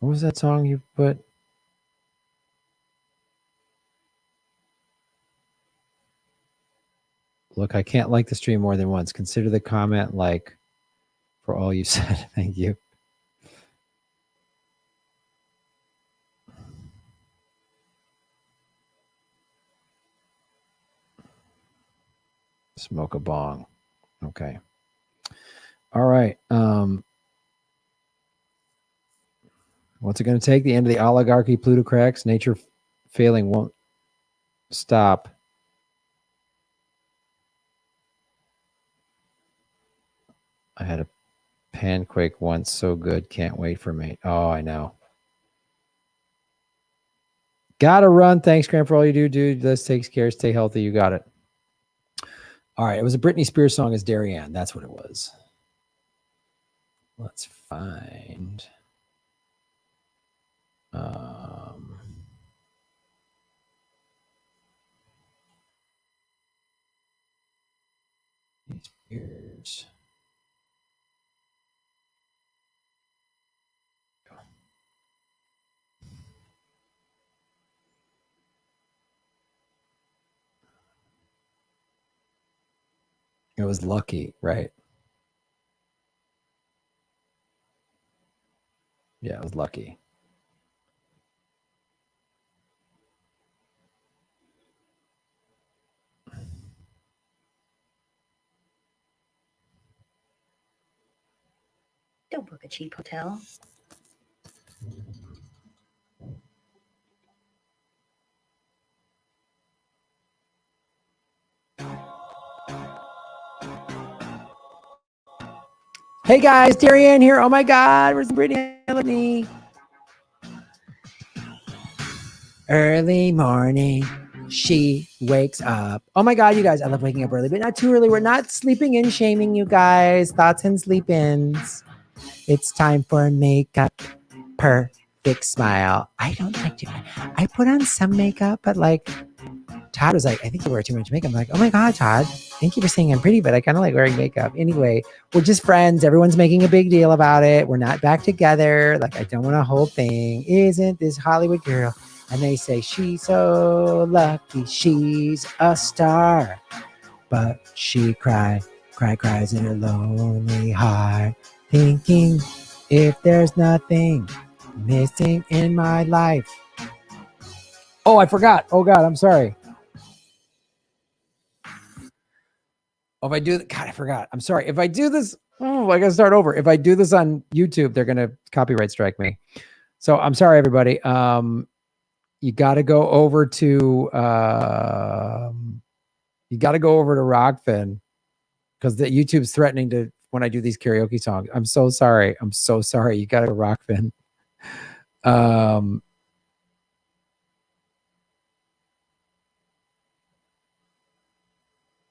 Speaker 1: What was that song you put? Look, I can't like the stream more than once. Consider the comment like for all you said. Thank you. Smoke a bong. Okay. All right. What's it going to take? The end of the oligarchy, plutocrats, nature failing won't stop. I had a panquake once. So good. Can't wait for me. Oh, I know. Gotta run. Thanks, Graham, for all you do, dude. Let's take care. Stay healthy. You got it. All right. It was a Britney Spears song as Darien. That's what it was. Let's find. Here's it was lucky, right? Yeah, it was lucky.
Speaker 5: Don't book a cheap hotel.
Speaker 1: Hey guys, Darian here. Oh my God, where's Brittany and Melanie? Early morning, she wakes up. Oh my God, you guys, I love waking up early, but not too early. We're not sleeping in shaming, you guys. Thoughts and sleep ins. It's time for makeup. Perfect smile. I don't like to. I put on some makeup, but like Todd was like, I think you wear too much makeup. I'm like, oh my God, Todd, thank you for saying I'm pretty, but I kind of like wearing makeup. Anyway, we're just friends. Everyone's making a big deal about it. We're not back together. Like, I don't want a whole thing. Isn't this Hollywood girl? And they say, she's so lucky. She's a star. But she cries in her lonely heart, thinking if there's nothing missing in my life. Oh, I forgot. Oh God, I'm sorry. Oh, if I do, God, I forgot. I'm sorry. If I do this, I gotta start over. If I do this on YouTube, they're gonna copyright strike me. So I'm sorry, everybody. You got to go over to Rockfin because the YouTube's threatening to when I do these karaoke songs. I'm so sorry. I'm so sorry. You got to go Rockfin.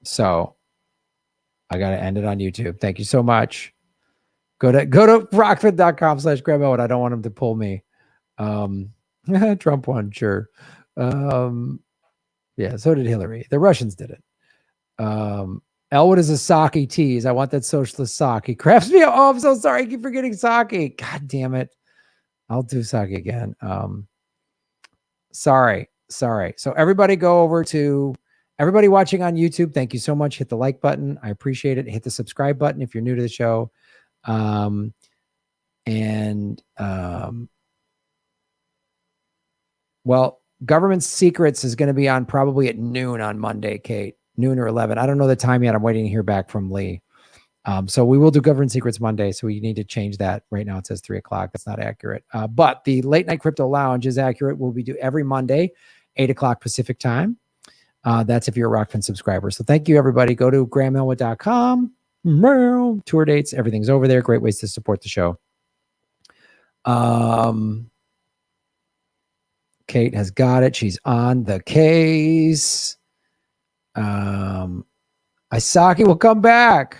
Speaker 1: So I got to end it on YouTube. Thank you so much. Go to rockfin.com/grandma. I don't want him to pull me. Trump won, sure. Yeah, so did Hillary. The Russians did it. Elwood is a sake tease. I want that socialist sock. He crafts me. Oh, I'm so sorry. I keep forgetting sake. God damn it. I'll do sake again. Sorry. So everybody go over to everybody watching on YouTube. Thank you so much. Hit the like button. I appreciate it. Hit the subscribe button if you're new to the show. Well, Government Secrets is going to be on probably at noon on Monday, Kate. Noon or 11. I don't know the time yet. I'm waiting to hear back from Lee. So we will do Government Secrets Monday. So we need to change that. Right now it says 3 o'clock. That's not accurate. But the Late Night Crypto Lounge is accurate. We'll be do every Monday, 8 o'clock Pacific time. That's if you're a Rockfin subscriber. So thank you, everybody. Go to grahamelwood.com. Tour dates. Everything's over there. Great ways to support the show. Kate has got it. She's on the case. Isaki will come back.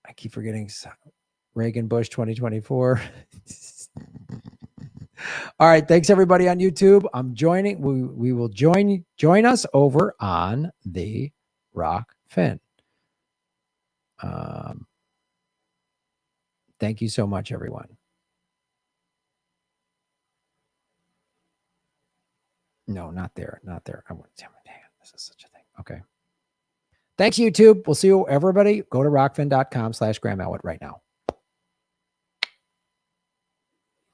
Speaker 1: I keep forgetting Reagan Bush 2024. All right. Thanks everybody on YouTube. I'm joining. We will join us over on the Rockfin. Thank you so much, everyone. No, not there. Not there. I want damn it. This is such a thing. Okay. Thanks, YouTube. We'll see you, everybody. Go to rockfin.com/Graham Elwood right now.